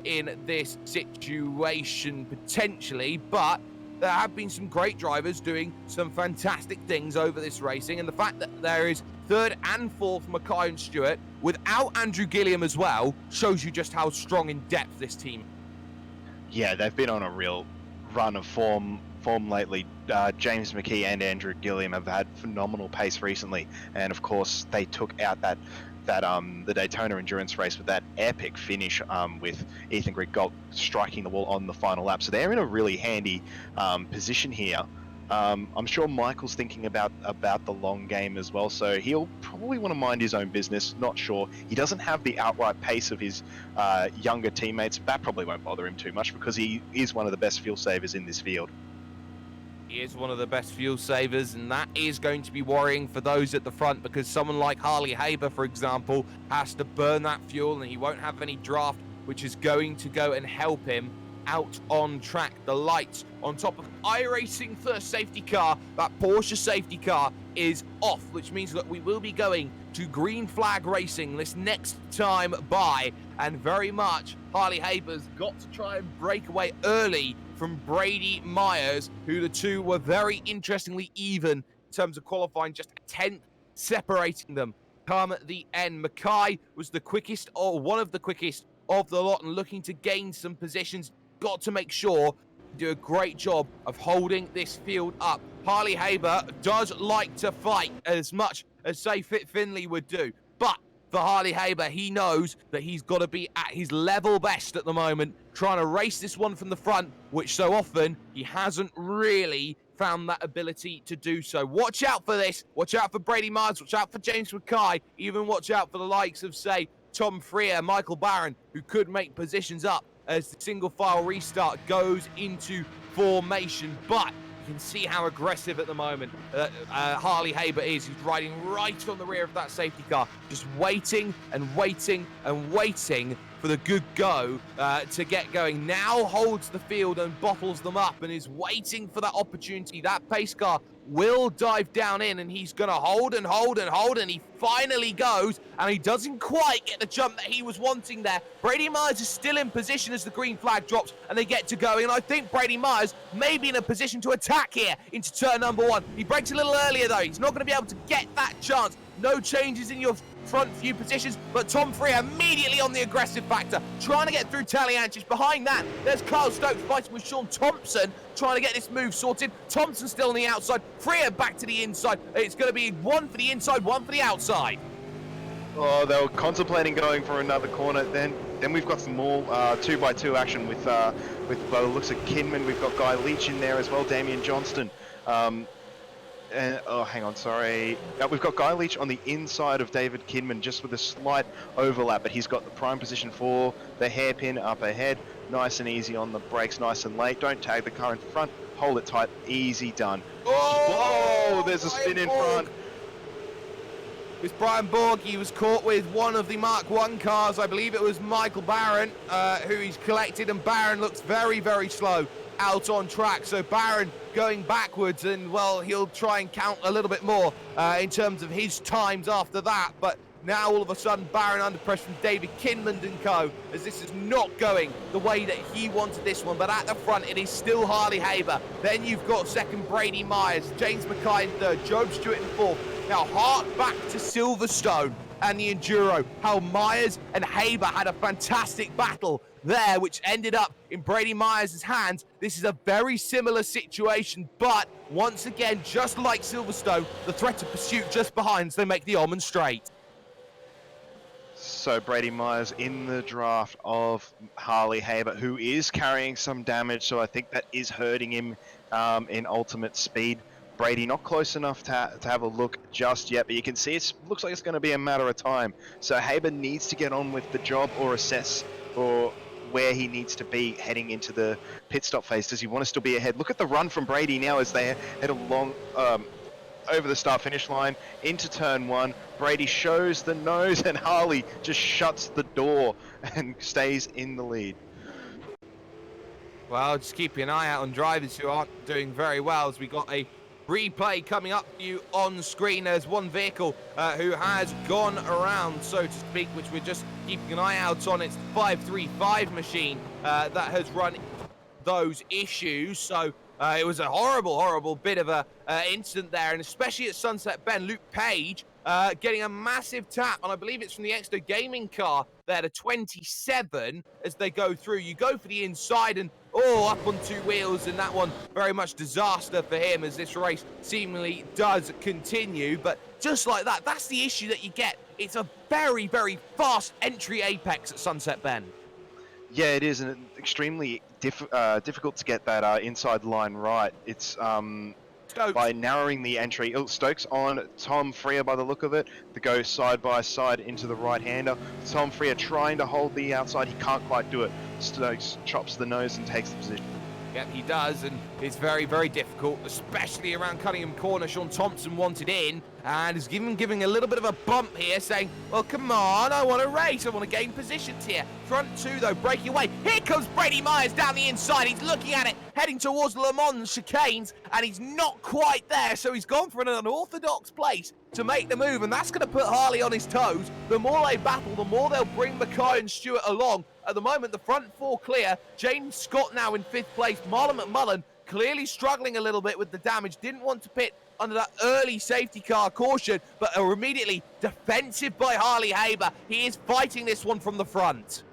Speaker 6: in this situation potentially, but there have been some great drivers doing some fantastic things over this racing, and the fact that there is 3rd and 4th Mackay and Stewart without Andrew Gilliam as well shows you just how strong in depth this team.
Speaker 7: Yeah, they've been on a real run of form lately. James McKee and Andrew Gilliam have had phenomenal pace recently, and of course they took out the Daytona endurance race with that epic finish with Ethan Grigalt striking the wall on the final lap. So they're in a really handy position here. I'm sure Michael's thinking about the long game as well, so he'll probably want to mind his own business. Not sure. He doesn't have the outright pace of his younger teammates. That probably won't bother him too much because he is one of the best fuel savers in this field.
Speaker 6: He is one of the best fuel savers, and that is going to be worrying for those at the front because someone like Harley Haber, for example, has to burn that fuel and he won't have any draft, which is going to go and help him out on track. The lights on top of iRacing first safety car, that Porsche safety car, is off, which means that we will be going to green flag racing this next time by, and very much Harley Haber's got to try and break away early from Brady Myers, who the two were very interestingly even in terms of qualifying, just a 10th separating them come the end. Mackay was the quickest, or one of the quickest of the lot, and looking to gain some positions. Got to make sure to do a great job of holding this field up. Harley Haber does like to fight as much as, say, Fit Finley would do, but for Harley Haber, he knows that he's got to be at his level best at the moment, trying to race this one from the front, which so often he hasn't really found that ability to do so. Watch out for this. Watch out for Brady Myers. Watch out for James Mackay. Even watch out for the likes of, say, Tom Freer, Michael Barron, who could make positions up as the single file restart goes into formation. But You can see how aggressive at the moment Harley Haber is. He's riding right on the rear of that safety car, just waiting and waiting and waiting for the good go to get going. Now holds the field and bottles them up and is waiting for that opportunity. That pace car will dive down in, and he's going to hold and hold and hold, and he finally goes, and he doesn't quite get the jump that he was wanting there. Brady Myers is still in position as the green flag drops and they get to going, and I think Brady Myers may be in a position to attack here into turn number 1. He brakes a little earlier though. He's not going to be able to get that chance. No changes in your front few positions, but Tom Freer immediately on the aggressive factor, trying to get through Talianchis. Behind that, there's Carl Stokes fighting with Sean Thompson, trying to get this move sorted. Thompson still on the outside, Freer back to the inside. It's going to be one for the inside, one for the outside.
Speaker 7: Oh, they were contemplating going for another corner. Then we've got some more 2x2 action with by the looks of Kidman. We've got Guy Leach in there as well, Damian Johnston. Oh, hang on, sorry. We've got Guy Leach on the inside of David Kidman, just with a slight overlap, but he's got the prime position for the hairpin up ahead. Nice and easy on the brakes, nice and late. Don't tag the car in front, hold it tight, easy done.
Speaker 6: Oh,
Speaker 7: there's a spin in front.
Speaker 6: It was Brian Borg. He was caught with one of the Mark 1 cars. I believe it was Michael Barron, who he's collected, and Barron looks very, very slow out on track. So Barron going backwards, and well, he'll try and count a little bit more in terms of his times after that. But now all of a sudden Barron under pressure from David Kinmond and co, as this is not going the way that he wanted this one. But at the front it is still Harley Haber. Then you've got second Brady Myers, James Mackay in third, Job Stewart in fourth. Now hark back to Silverstone and the Enduro, how Myers and Haber had a fantastic battle there, which ended up in Brady Myers' hands. This is a very similar situation, but once again, just like Silverstone, the threat of pursuit just behind as they make the Almond Straight.
Speaker 7: So Brady Myers in the draft of Harley Haber, who is carrying some damage, so I think that is hurting him in ultimate speed. Brady not close enough to have a look just yet, but you can see it looks like it's going to be a matter of time. So Haber needs to get on with the job or assess or where he needs to be heading into the pit stop phase. Does he want to still be ahead? Look at the run from Brady now as they head along over the start finish line into turn 1. Brady shows the nose and Harley just shuts the door and stays in the lead.
Speaker 6: Well, just keeping an eye out on drivers who aren't doing very well, as we got a replay coming up for you on screen. There's one vehicle who has gone around, so to speak, which we're just keeping an eye out on. It's the 535 machine that has run those issues. So it was a horrible bit of a incident there, and especially at Sunset Bend, Luke Page getting a massive tap, and I believe it's from the Extra Gaming car there to 27 as they go through. You go for the inside and up on two wheels, and that one very much disaster for him as this race seemingly does continue. But just like that, that's the issue that you get. It's a very, very fast entry apex at Sunset Bend.
Speaker 7: Yeah, it is, and it's extremely difficult to get that inside line right. It's by narrowing the entry. Stokes on Tom Freer by the look of it. They go side by side into the right-hander. Tom Freer trying to hold the outside. He can't quite do it. Stokes chops the nose and takes the position.
Speaker 6: Yep, he does, and it's very, very difficult, especially around Cunningham Corner. Sean Thompson wanted in, and is giving a little bit of a bump here, saying, well, come on, I want to race, I want to gain positions here. Front two, though, breaking away. Here comes Brady Myers down the inside. He's looking at it, heading towards Le Mans chicanes, and he's not quite there, so he's gone for an unorthodox place to make the move, and that's going to put Harley on his toes. The more they battle, the more they'll bring Mackay and Stewart along. At the moment, the front four clear. James Scott now in 5th place. Marlon McMullen clearly struggling a little bit with the damage. Didn't want to pit under that early safety car caution, but are immediately defensive by Harley Haber. He is fighting this one from the front.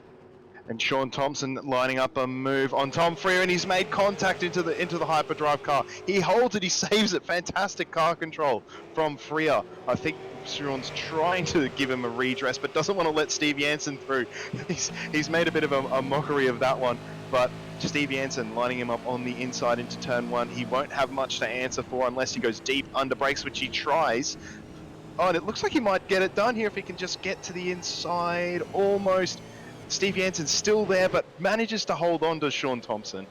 Speaker 7: And Sean Thompson lining up a move on Tom Freer, and he's made contact into the hyperdrive car. He holds it, he saves it. Fantastic car control from Freer. I think Sean's trying to give him a redress, but doesn't want to let Steve Jansen through. He's made a bit of a mockery of that one, but Steve Jansen lining him up on the inside into turn 1. He won't have much to answer for unless he goes deep under brakes, which he tries. Oh, and it looks like he might get it done here if he can just get to the inside almost. Steve Jansen's still there, but manages to hold on to Sean Thompson.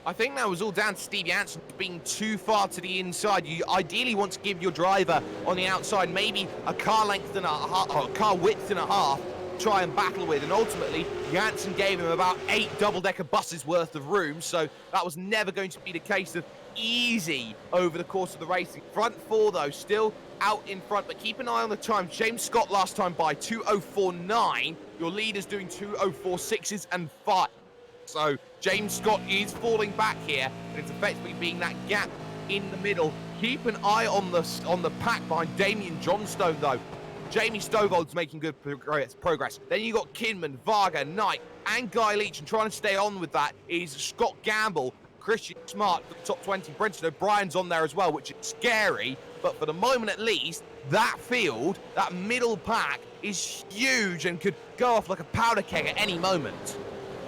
Speaker 6: I think that was all down to Steve Janssen being too far to the inside. You ideally want to give your driver on the outside maybe a car length and a half, or a car width and a half, try and battle with, and ultimately Janssen gave him about 8 double-decker buses worth of room, so that was never going to be the case of easy over the course of the racing. Front four though, still out in front, but keep an eye on the time. James Scott last time by 2:04.9. Your leader's doing 2:04.6s and 5. So James Scott is falling back here, and it's effectively being that gap in the middle. Keep an eye on the pack behind Damien Johnstone though. Jamie Stovold's making good progress. Then you got Kinman, Varga, Knight, and Guy Leach, and trying to stay on with that is Scott Gamble, Christian Smart for the top 20. Brenton O'Brien's on there as well, which is scary, but for the moment at least, that field, that middle pack, is huge and could go off like a powder keg at any moment.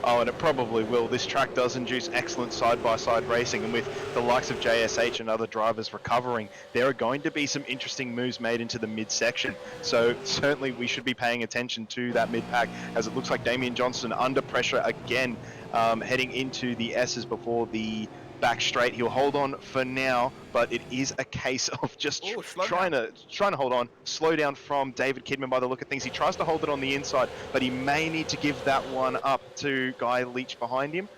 Speaker 7: Oh, and it probably will. This track does induce excellent side-by-side racing, and with the likes of JSH and other drivers recovering, there are going to be some interesting moves made into the mid-section. So certainly we should be paying attention to that mid-pack, as it looks like Damien Johnson under pressure again, heading into the S's before the back straight. He'll hold on for now, but it is a case of just trying to hold on. Slow down from David Kidman by the look of things. He tries to hold it on the inside, but he may need to give that one up to Guy Leach behind him.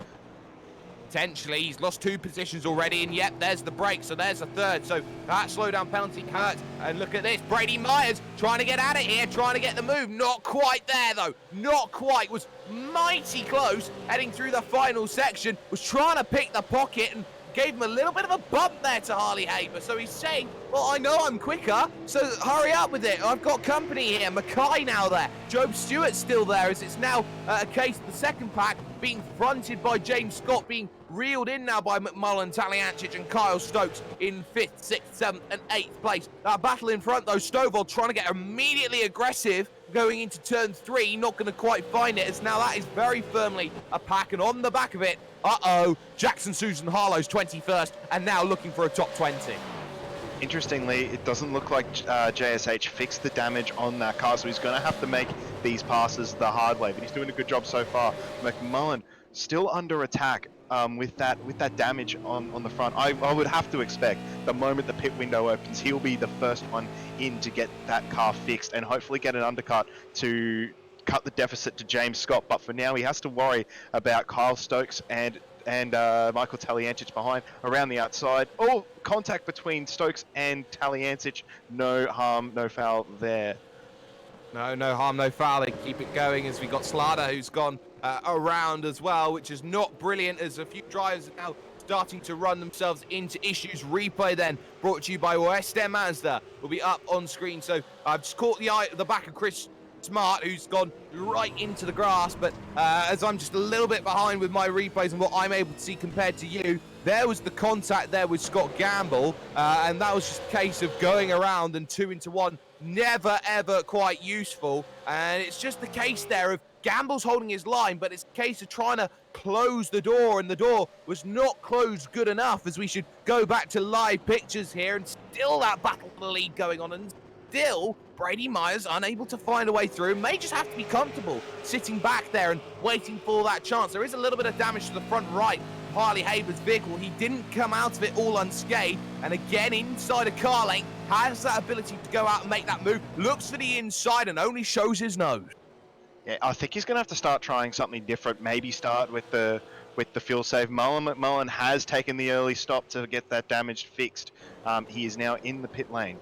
Speaker 6: Potentially, he's lost 2 positions already, and yep, there's the break, so there's a third. So that slowdown penalty hurts. And look at this, Brady Myers trying to get at it here, trying to get the move. Not quite there though, not quite. Was mighty close, heading through the final section. Was trying to pick the pocket and gave him a little bit of a bump there to Harley Haber. So he's saying, well, I know I'm quicker, so hurry up with it. I've got company here. Mackay now there. Job Stewart's still there, as it's now a case of the second pack being fronted by James Scott, being reeled in now by McMullen, Taliancic, and Kyle Stokes in 5th, 6th, 7th, and 8th place. That battle in front, though, Stovall trying to get immediately aggressive going into turn 3, not going to quite find it, as now that is very firmly a pack, and on the back of it, Jackson Susan Harlow's 21st, and now looking for a top 20.
Speaker 7: Interestingly, it doesn't look like JSH fixed the damage on that car, so he's going to have to make these passes the hard way, but he's doing a good job so far. McMullen still under attack with that damage on the front. I would have to expect the moment the pit window opens, he'll be the first one in to get that car fixed and hopefully get an undercut to cut the deficit to James Scott. But for now, he has to worry about Kyle Stokes and Michael Taliancic behind around the outside. Oh, contact between Stokes and Taliancic. No harm, no foul there.
Speaker 6: No harm, no foul. They keep it going as we got Slada, who's gone around as well, which is not brilliant, as a few drivers are now starting to run themselves into issues. Replay then brought to you by Western Mazda will be up on screen. So I've just caught the back of Chris Smart, who's gone right into the grass, but as I'm just a little bit behind with my replays and what I'm able to see compared to you, there was the contact there with Scott Gamble, and that was just a case of going around and 2 into 1, never ever quite useful. And it's just the case there of Gamble's holding his line, but it's a case of trying to close the door, and the door was not closed good enough, as we should go back to live pictures here, and still that battle for the lead going on, and still Brady Myers unable to find a way through. May just have to be comfortable sitting back there and waiting for that chance. There is a little bit of damage to the front right of Harley Haber's vehicle. He didn't come out of it all unscathed, and again inside a car lane, has that ability to go out and make that move, looks for the inside and only shows his nose.
Speaker 7: Yeah, I think he's going to have to start trying something different. Maybe start with the fuel save. McMullen has taken the early stop to get that damage fixed. He is now in the pit lane.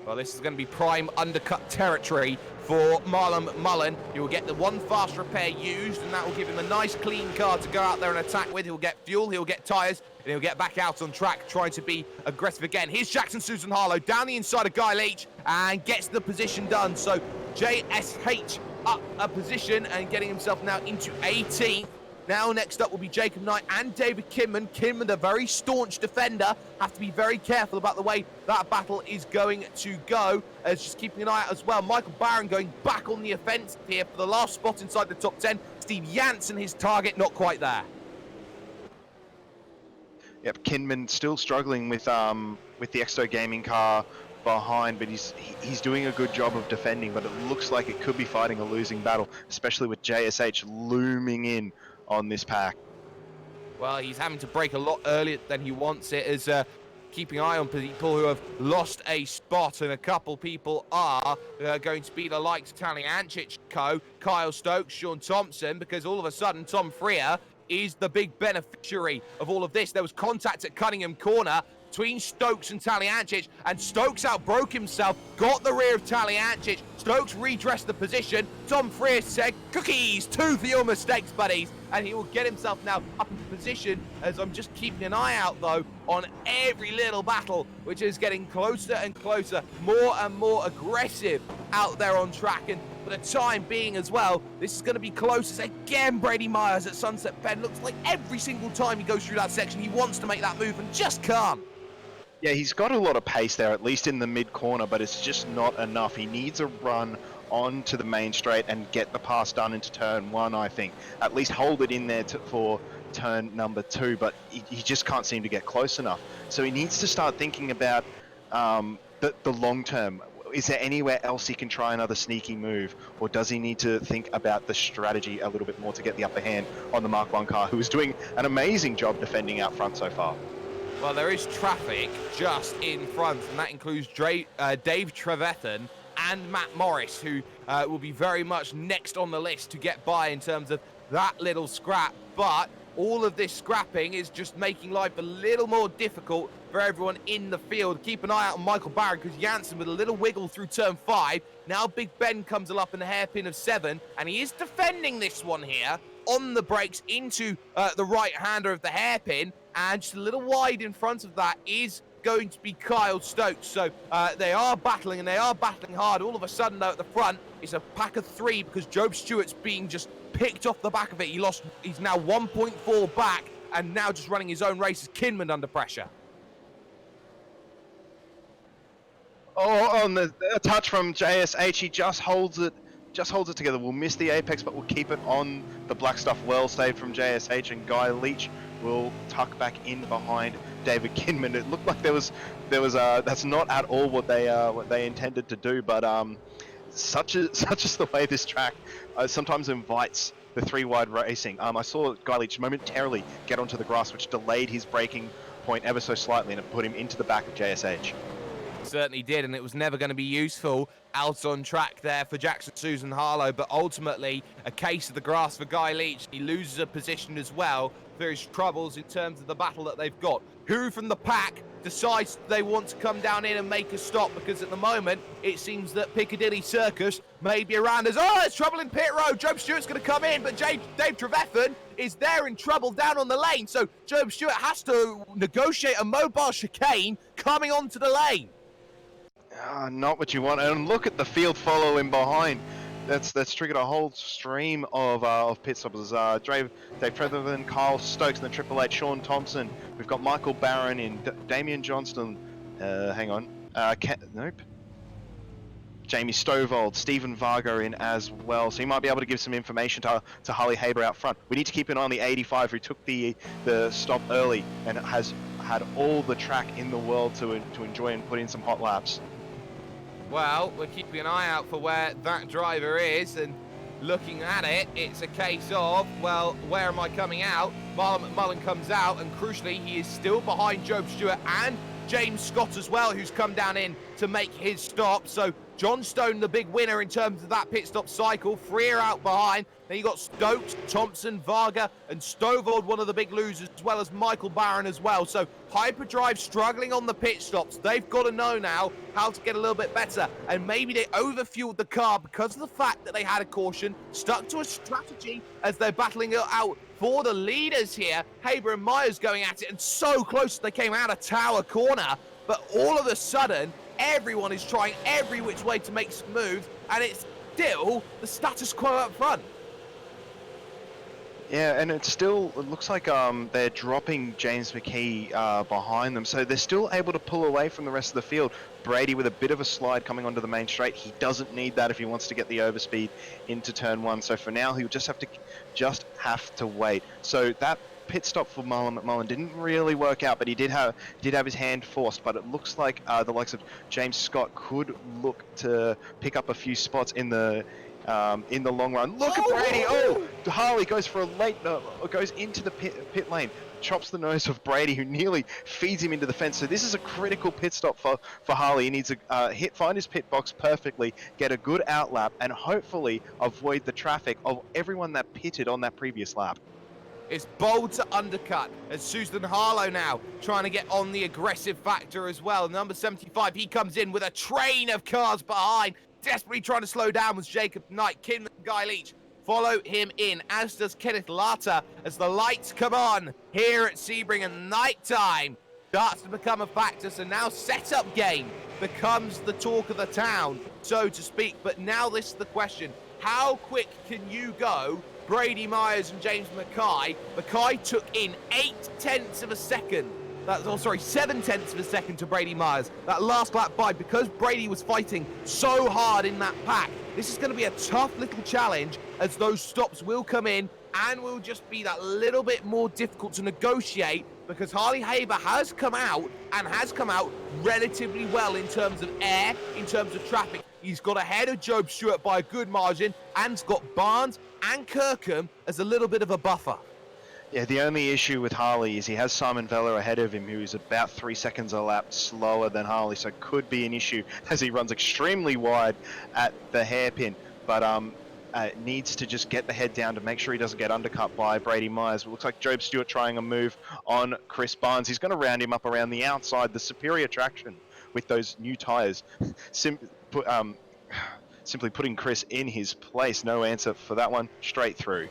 Speaker 6: Well, this is going to be prime undercut territory for Marlon McMullen. He will get the one fast repair used, and that will give him a nice clean car to go out there and attack with. He'll get fuel, he'll get tyres, and he'll get back out on track trying to be aggressive again. Here's Jackson Susan Harlow down the inside of Guy Leach and gets the position done. So JSH up a position and getting himself now into 18th. Now next up will be Jacob Knight and David Kinman. Kinman, a very staunch defender, have to be very careful about the way that battle is going to go. As just keeping an eye out as well. Michael Barron going back on the offensive here for the last spot inside the top 10. Steve Janssen, his target, not quite there.
Speaker 7: Yep, Kinman still struggling with the Exto Gaming car behind, but he's doing a good job of defending, but it looks like it could be fighting a losing battle, especially with JSH looming in on this pack.
Speaker 6: Well, he's having to brake a lot earlier than he wants it, as keeping an eye on people who have lost a spot, and a couple people are going to be the likes of Tally Ancic, Kyle Stokes, Sean Thompson, because all of a sudden Tom Freer is the big beneficiary of all of this. There was contact at Cunningham Corner between Stokes and Taliancic, and Stokes outbroke himself, got the rear of Taliancic. Stokes redressed the position. Tom Freer said, "Cookies, two for your mistakes, buddies," and he will get himself now up into position, as I'm just keeping an eye out, though, on every little battle, which is getting closer and closer, more and more aggressive out there on track. And for the time being as well, this is going to be close as again Brady Myers at Sunset Bend. Looks like every single time he goes through that section, he wants to make that move and just can't.
Speaker 7: Yeah, he's got a lot of pace there, at least in the mid-corner, but it's just not enough. He needs a run onto the main straight and get the pass done into turn 1, I think. At least hold it in there for turn number 2, but he just can't seem to get close enough. So he needs to start thinking about the long term. Is there anywhere else he can try another sneaky move, or does he need to think about the strategy a little bit more to get the upper hand on the Mark 1 car, who is doing an amazing job defending out front so far?
Speaker 6: Well, there is traffic just in front, and that includes Dave Trevethan and Matt Morris, who will be very much next on the list to get by in terms of that little scrap. But all of this scrapping is just making life a little more difficult for everyone in the field. Keep an eye out on Michael Barron, because Janssen with a little wiggle through turn 5. Now Big Ben comes up in a hairpin of 7, and he is defending this one here on the brakes into the right-hander of the hairpin, and just a little wide in front of that is going to be Kyle Stokes. So they are battling, and they are battling hard. All of a sudden, though, at the front, it's a pack of 3, because Job Stewart's being just picked off the back of it. He's now 1.4 back, and now just running his own race is Kinman under pressure.
Speaker 7: Oh, on a touch from JSH, he just holds it together. We'll miss the apex, but we'll keep it on the black stuff. Well saved from JSH, and Guy Leach will tuck back in behind David Kinman. It looked like there was that's not at all what they intended to do, but such is the way this track sometimes invites the 3-wide racing. I saw Guy Leach momentarily get onto the grass, which delayed his braking point ever so slightly, and it put him into the back of JSH.
Speaker 6: Certainly did, and it was never going to be useful out on track there for Jackson Susan Harlow, but ultimately a case of the grass for Guy Leach. He loses a position as well for his troubles in terms of the battle that they've got. Who from the pack decides they want to come down in and make a stop? Because at the moment it seems that Piccadilly Circus may be around us. Oh, there's trouble in pit road. Job Stewart's going to come in, but Dave Trevethan is there in trouble down on the lane, so Job Stewart has to negotiate a mobile chicane coming onto the lane.
Speaker 7: Not what you want, and look at the field following behind. That's triggered a whole stream of pit stoppers. Dave Trevethan, Kyle Stokes in the Triple H, Sean Thompson. We've got Michael Barron in, Damian Johnston. Hang on. Nope. Jamie Stovold, Stephen Vargo in as well. So you might be able to give some information to Harley Haber out front. We need to keep an eye on the 85, who took the stop early and has had all the track in the world to enjoy and put in some hot laps.
Speaker 6: Well, we're keeping an eye out for where that driver is, and looking at it, it's a case of, well, where am I coming out? Marlon McMullen comes out, and crucially, he is still behind Job Stewart and James Scott as well, who's come down in to make his stop. So John Stone, the big winner in terms of that pit stop cycle. Freer out behind. Then you got Stokes, Thompson, Varga, and Stovold, one of the big losers, as well as Michael Barron as well. So Hyperdrive struggling on the pit stops. They've got to know now how to get a little bit better. And maybe they overfueled the car because of the fact that they had a caution, stuck to a strategy as they're battling it out for the leaders here. Haber and Myers going at it, and so close they came out of Tower Corner. But all of a sudden, everyone is trying every which way to make some moves, and it's still the status quo up front.
Speaker 7: Yeah, and it looks like they're dropping James McKee behind them, so they're still able to pull away from the rest of the field. Brady with a bit of a slide coming onto the main straight. He doesn't need that if he wants to get the overspeed into turn 1. So for now, he'll just have to wait. So that pit stop for Marlon McMullen didn't really work out, but he did have his hand forced. But it looks like the likes of James Scott could look to pick up a few spots in the long run. Look at Brady! Oh, Harley goes for a late, goes into the pit lane. chops the nose of Brady, who nearly feeds him into the fence. So this is a critical pit stop for Harley. He needs to find his pit box perfectly, get a good outlap, and hopefully avoid the traffic of everyone that pitted on that previous lap.
Speaker 6: It's bold to undercut as Susan Harlow now trying to get on the aggressive factor as well. Number 75, he comes in with a train of cars behind. Desperately trying to slow down was Jacob Knight. Kim Guy Leach follow him in, as does Kenneth Lata, as the lights come on here at Sebring and night time starts to become a factor. So now setup game becomes the talk of the town, so to speak. But now this is the question. How quick can you go? Brady Myers and James Mackay. Mackay took in 7/10 of a second to Brady Myers. That last lap by, because Brady was fighting so hard in that pack. This is going to be a tough little challenge, as those stops will come in and will just be that little bit more difficult to negotiate, because Harley Haber has come out relatively well in terms of air, in terms of traffic. He's got ahead of Job Stewart by a good margin, and's got Barnes and Kirkham as a little bit of a buffer.
Speaker 7: Yeah, the only issue with Harley is he has Simon Vella ahead of him, who's about 3 seconds a lap slower than Harley, so it could be an issue as he runs extremely wide at the hairpin. But needs to just get the head down to make sure he doesn't get undercut by Brady Myers. It looks like Job Stewart trying a move on Chris Barnes. He's going to round him up around the outside. The superior traction with those new tyres. Simply putting Chris in his place. No answer for that one. Straight through.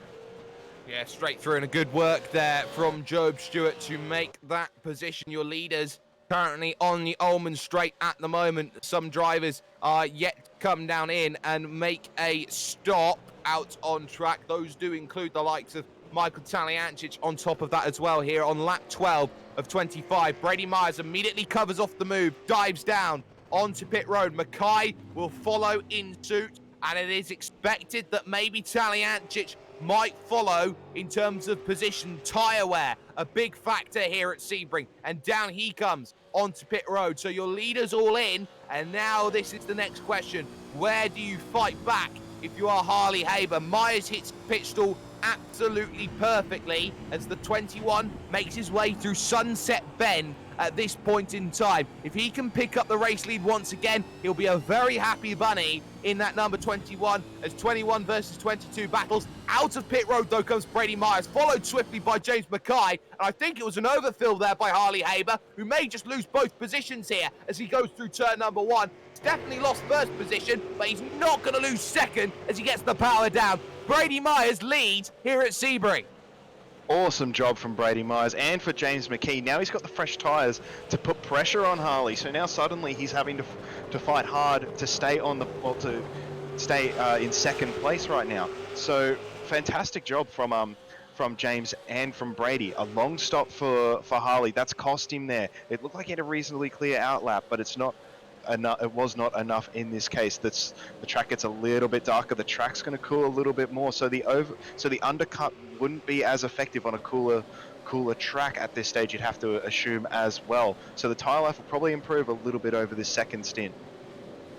Speaker 6: Yeah, straight through, and a good work there from Job Stewart to make that position. Your leaders currently on the Ullman Straight at the moment. Some drivers are yet to come down in and make a stop out on track. Those do include the likes of Michael Taliancic on top of that as well here on lap 12 of 25. Brady Myers immediately covers off the move, dives down onto pit road. Mackay will follow in suit, and it is expected that maybe Taliancic might follow in terms of position. Tyre wear, a big factor here at Sebring, and down he comes onto pit road. So your leaders all in, and now this is the next question. Where do you fight back if you are Harley Haber? Myers hits pit stall absolutely perfectly as the 21 makes his way through Sunset Bend at this point in time. If he can pick up the race lead once again, he'll be a very happy bunny in that number 21 as 21 versus 22 battles. Out of pit road though comes Brady Myers, followed swiftly by James Mackay, and I think it was an overfill there by Harley Haber, who may just lose both positions here as he goes through turn number 1. He's definitely lost first position, but he's not going to lose second as he gets the power down. Brady Myers leads here at Sebring.
Speaker 7: Awesome job from Brady Myers and for James McKee. Now he's got the fresh tyres to put pressure on Harley. So now suddenly he's having to fight hard to stay on the to stay in second place right now. So fantastic job from James and from Brady. A long stop for Harley. That's cost him there. It looked like he had a reasonably clear outlap, but it's not enough. It was not enough in this case. The track gets a little bit darker. The track's going to cool a little bit more. So the undercut wouldn't be as effective on a cooler track at this stage, you'd have to assume as well. So the tyre life will probably improve a little bit over this second stint.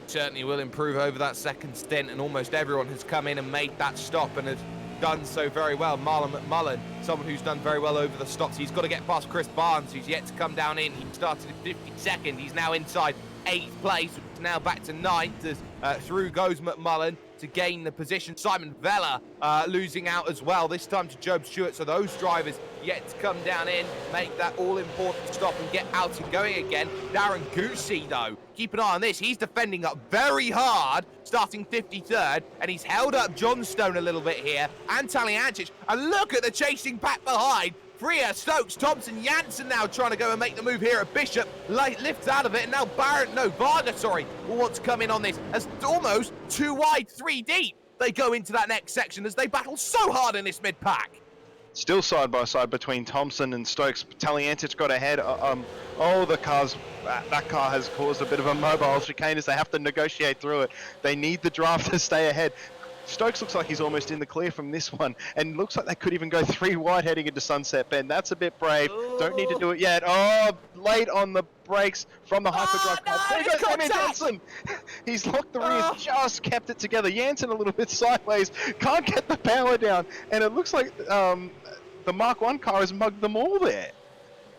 Speaker 6: Certainly will improve over that second stint, and almost everyone has come in and made that stop and has done so very well. Marlon McMullen, someone who's done very well over the stops. He's got to get past Chris Barnes, who's yet to come down in. He started in 52nd. He's now inside 8th place, now back to 9th as through goes McMullen to gain the position. Simon Vella losing out as well, this time to Job Stewart. So those drivers yet to come down in, make that all-important stop and get out and going again. Darren Goosey, though, keep an eye on this. He's defending up very hard, starting 53rd, and he's held up Johnstone a little bit here, and Taliancic. And look at the chasing pack behind. Freer, Stokes, Thompson, Janssen now trying to go and make the move here at Bishop. Lifts out of it, and now Varga, will want to come in on this as almost 2 wide, 3 deep. They go into that next section as they battle so hard in this mid-pack.
Speaker 7: Still side by side between Thompson and Stokes. Taliancic got ahead. That car has caused a bit of a mobile chicane as they have to negotiate through it. They need the drive to stay ahead. Stokes looks like he's almost in the clear from this one, and looks like they could even go 3 wide heading into Sunset Bend. That's a bit brave. Don't need to do it yet. Oh, late on the brakes from the hyperdrive car. There goes Emmy Johnson. He's locked the rears, just kept it together. Janssen a little bit sideways, can't get the power down, and it looks like The Mark 1 car has mugged them all there.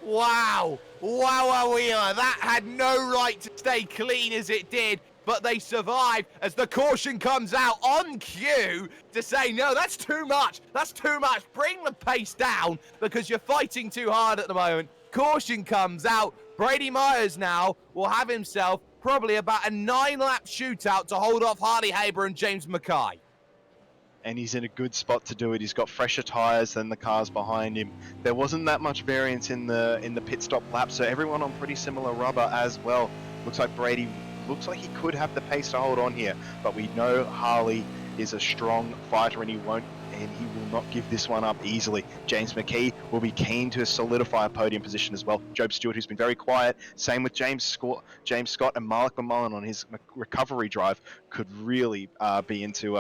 Speaker 6: Wow! Wow, Wheeler, that had no right to stay clean as it did, but they survived as the caution comes out on cue to say, no, that's too much. That's too much. Bring the pace down because you're fighting too hard at the moment. Caution comes out. Brady Myers now will have himself probably about a 9-lap shootout to hold off Harley Haber and James Mackay.
Speaker 7: And he's in a good spot to do it. He's got fresher tyres than the cars behind him. There wasn't that much variance in the pit stop lap, so everyone on pretty similar rubber as well. Looks like Brady looks like he could have the pace to hold on here, but we know Harley is a strong fighter and he will not give this one up easily. James McKee will be keen to solidify a podium position as well. Job Stewart, who's been very quiet, same with James Scott and Malik McMullen on his recovery drive, could really be into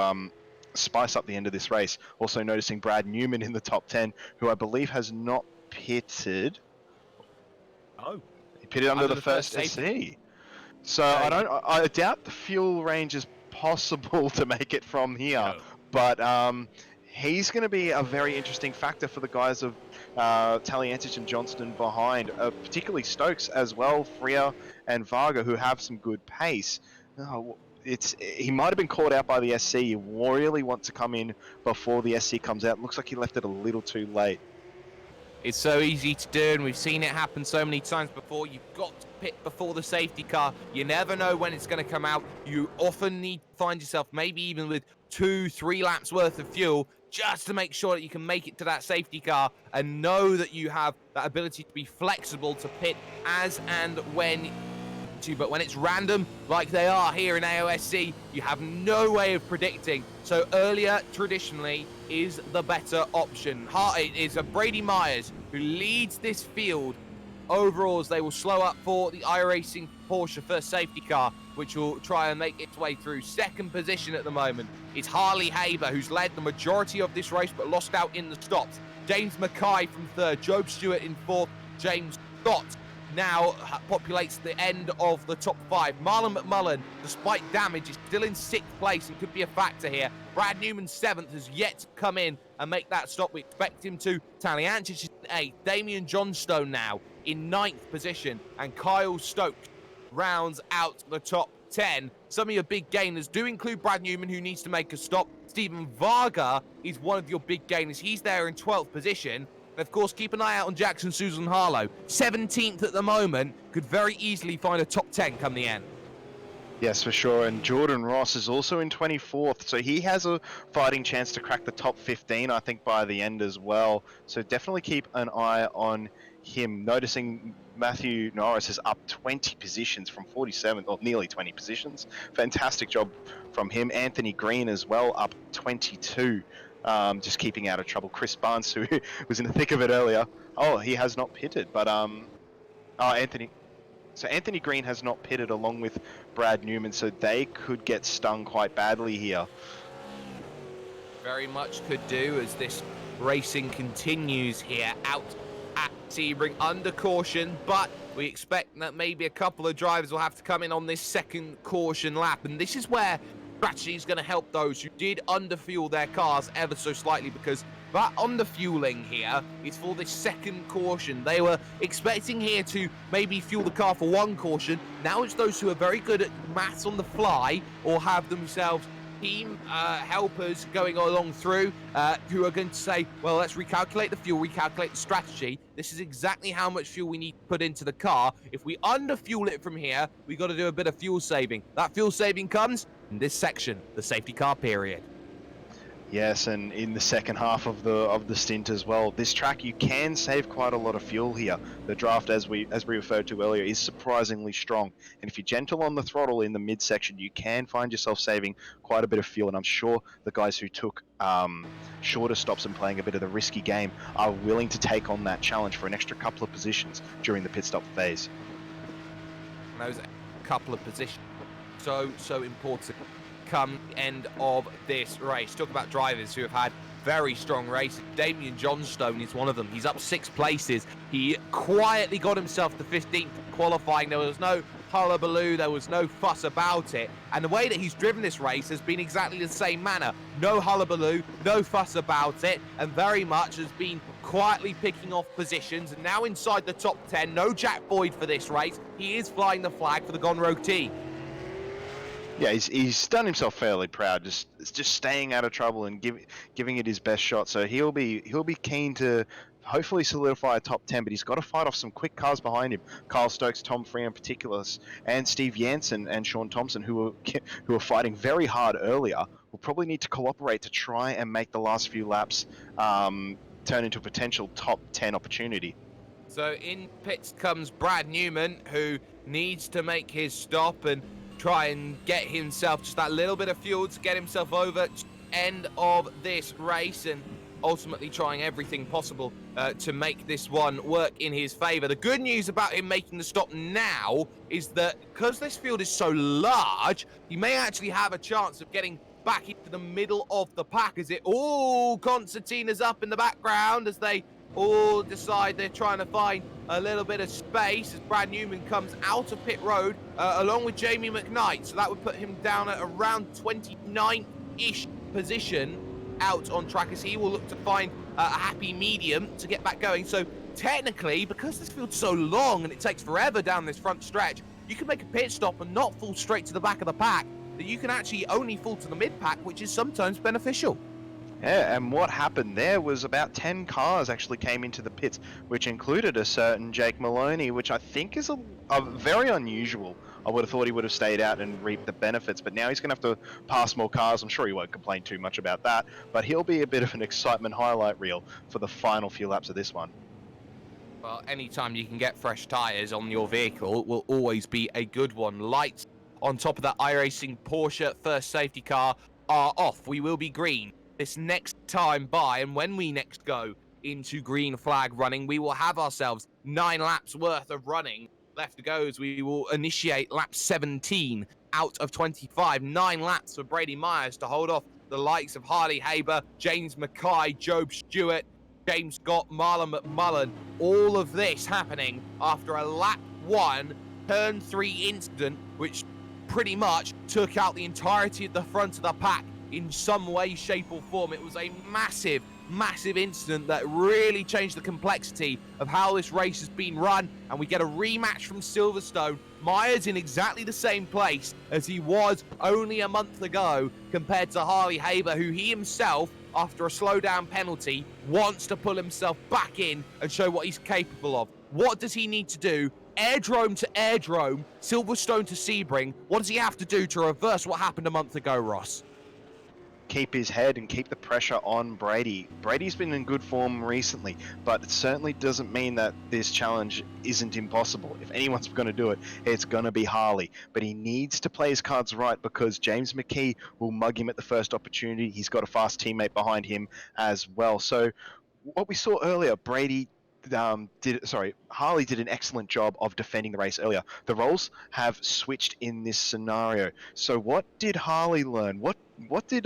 Speaker 7: spice up the end of this race. Also noticing Brad Newman in the top 10, who I believe has not pitted.
Speaker 6: Oh,
Speaker 7: he pitted under the first SC. So I doubt the fuel range is possible to make it from here. No. But he's going to be a very interesting factor for the guys of Taliantich and Johnston behind, particularly Stokes as well, Freer and Varga, who have some good pace. He might have been caught out by the SC. You really want to come in before the SC comes out. Looks like he left it a little too late.
Speaker 6: It's so easy to do, and we've seen it happen so many times before. You've got to pit before the safety car. You never know when it's going to come out. You often need to find yourself maybe even with 2-3 laps worth of fuel just to make sure that you can make it to that safety car and know that you have that ability to be flexible to pit as and when to. But when it's random, like they are here in AOSC, you have no way of predicting. So earlier, traditionally, is the better option. It is a Brady Myers who leads this field overall as they will slow up for the iRacing Porsche first safety car, which will try and make its way through. Second position at the moment is Harley Haber, who's led the majority of this race but lost out in the stops. James Mackay from third, Job Stewart in fourth, James Scott now populates the end of the top 5. Marlon McMullen, despite damage, is still in 6th place and could be a factor here. Brad Newman 7th has yet to come in and make that stop. We expect him to. Taliantich is in 8th. Damian Johnstone now in 9th position. And Kyle Stokes rounds out the top 10. Some of your big gainers do include Brad Newman, who needs to make a stop. Stephen Varga is one of your big gainers. He's there in 12th position. And of course, keep an eye out on Jackson Susan Harlow. 17th at the moment, could very easily find a top 10 come the end.
Speaker 7: Yes, for sure. And Jordan Ross is also in 24th, so he has a fighting chance to crack the top 15, I think, by the end as well. So definitely keep an eye on him. Noticing Matthew Norris is up 20 positions from 47th, or nearly 20 positions. Fantastic job from him. Anthony Green as well, up 22. Just keeping out of trouble. Chris Barnes, who was in the thick of it earlier. Oh, he has not pitted, but Anthony Green has not pitted along with Brad Newman, so they could get stung quite badly here.
Speaker 6: Very much could do as this racing continues here out at Sebring under caution, but we expect that maybe a couple of drivers will have to come in on this second caution lap, and this is where strategy is going to help those who did underfuel their cars ever so slightly, because that underfueling here is for this second caution. They were expecting here to maybe fuel the car for one caution. Now it's those who are very good at maths on the fly or have themselves team helpers going along through who are going to say, well, let's recalculate the fuel, recalculate the strategy. This is exactly how much fuel we need to put into the car. If we underfuel it from here, we've got to do a bit of fuel saving. That fuel saving comes in this section, the safety car period.
Speaker 7: Yes, and in the second half of the stint as well. This track, you can save quite a lot of fuel here. The draft, as we referred to earlier, is surprisingly strong. And if you're gentle on the throttle in the midsection, you can find yourself saving quite a bit of fuel. And I'm sure the guys who took shorter stops and playing a bit of the risky game are willing to take on that challenge for an extra couple of positions during the pit stop phase.
Speaker 6: Those couple of positions, so important come end of this race. Talk about drivers who have had very strong races. Damian Johnstone is one of them. He's up 6 places. He quietly got himself to 15th qualifying. There was no hullabaloo, there was no fuss about it. And the way that he's driven this race has been exactly the same manner. No hullabaloo, no fuss about it, and very much has been quietly picking off positions, and now inside the top 10. No Jack Boyd for this race. He is flying the flag for the Gone Rogue team.
Speaker 7: Yeah, he's done himself fairly proud, just staying out of trouble and giving it his best shot. So he'll be keen to hopefully solidify a top 10, but he's got to fight off some quick cars behind him. Kyle Stokes, Tom Free in particular, and Steve Jansen and Sean Thompson, who were fighting very hard earlier, will probably need to cooperate to try and make the last few laps turn into a potential top 10 opportunity.
Speaker 6: So in pits comes Brad Newman, who needs to make his stop and try and get himself just that little bit of fuel to get himself over to the end of this race, and ultimately trying everything possible to make this one work in his favor. The good news about him making the stop now is that because this field is so large, he may actually have a chance of getting back into the middle of the pack. As it Constantina's up in the background as they all decide they're trying to find a little bit of space as Brad Newman comes out of pit road along with Jamie McKnight. So that would put him down at around 29th-ish position out on track, as he will look to find a happy medium to get back going. So technically, because this field's so long and it takes forever down this front stretch, you can make a pit stop and not fall straight to the back of the pack. That you can actually only fall to the mid pack, which is sometimes beneficial.
Speaker 7: Yeah, and what happened there was about 10 cars actually came into the pits, which included a certain Jake Maloney, which I think is a very unusual. I would have thought he would have stayed out and reaped the benefits, but now he's going to have to pass more cars. I'm sure he won't complain too much about that, but he'll be a bit of an excitement highlight reel for the final few laps of this one.
Speaker 6: Well, anytime you can get fresh tyres on your vehicle will always be a good one. Lights on top of that iRacing Porsche first safety car are off. We will be green this next time by, and when we next go into green flag running, we will have ourselves 9 laps worth of running left to go as we will initiate lap 17 out of 25. 9 laps for Brady Myers to hold off the likes of Harley Haber, James Mackay, Job Stewart, James Scott, Marlon McMullen. All of this happening after a lap 1 turn 3 incident, which pretty much took out the entirety of the front of the pack in some way, shape or form. It was a massive incident that really changed the complexity of how this race has been run, and we get a rematch from Silverstone. Myers in exactly the same place as he was only a month ago compared to Harley Haber, who he himself, after a slowdown penalty, wants to pull himself back in and show what he's capable of. What does he need to do? Airdrome to airdrome, Silverstone to Sebring. What does he have to do to reverse what happened a month ago, Ross?
Speaker 7: Keep his head and keep the pressure on Brady. Brady's been in good form recently, but it certainly doesn't mean that this challenge isn't impossible. If anyone's going to do it, it's going to be Harley. But he needs to play his cards right, because James McKee will mug him at the first opportunity. He's got a fast teammate behind him as well. So what we saw earlier, Harley did an excellent job of defending the race earlier. The roles have switched in this scenario. So what did Harley learn? What did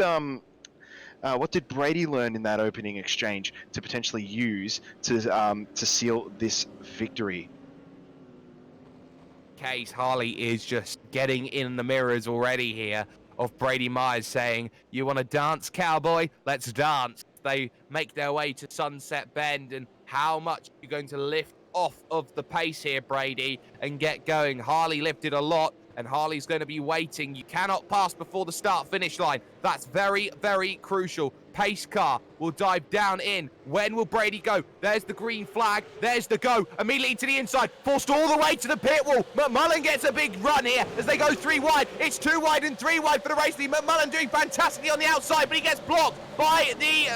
Speaker 7: Brady learn in that opening exchange to potentially use to seal this victory?
Speaker 6: Case Harley is just getting in the mirrors already here of Brady Myers saying, "You want to dance, cowboy? Let's dance." They make their way to Sunset Bend, and how much you're going to lift off of the pace here, Brady, and get going. Harley lifted a lot, and Harley's going to be waiting. You cannot pass before the start-finish line. That's very, very crucial. Pace car will dive down in. When will Brady go? There's the green flag. There's the go. Immediately to the inside. Forced all the way to the pit wall. McMullen gets a big run here as they go 3 wide. It's 2 wide and 3 wide for the race lead. McMullen doing fantastically on the outside, but he gets blocked by the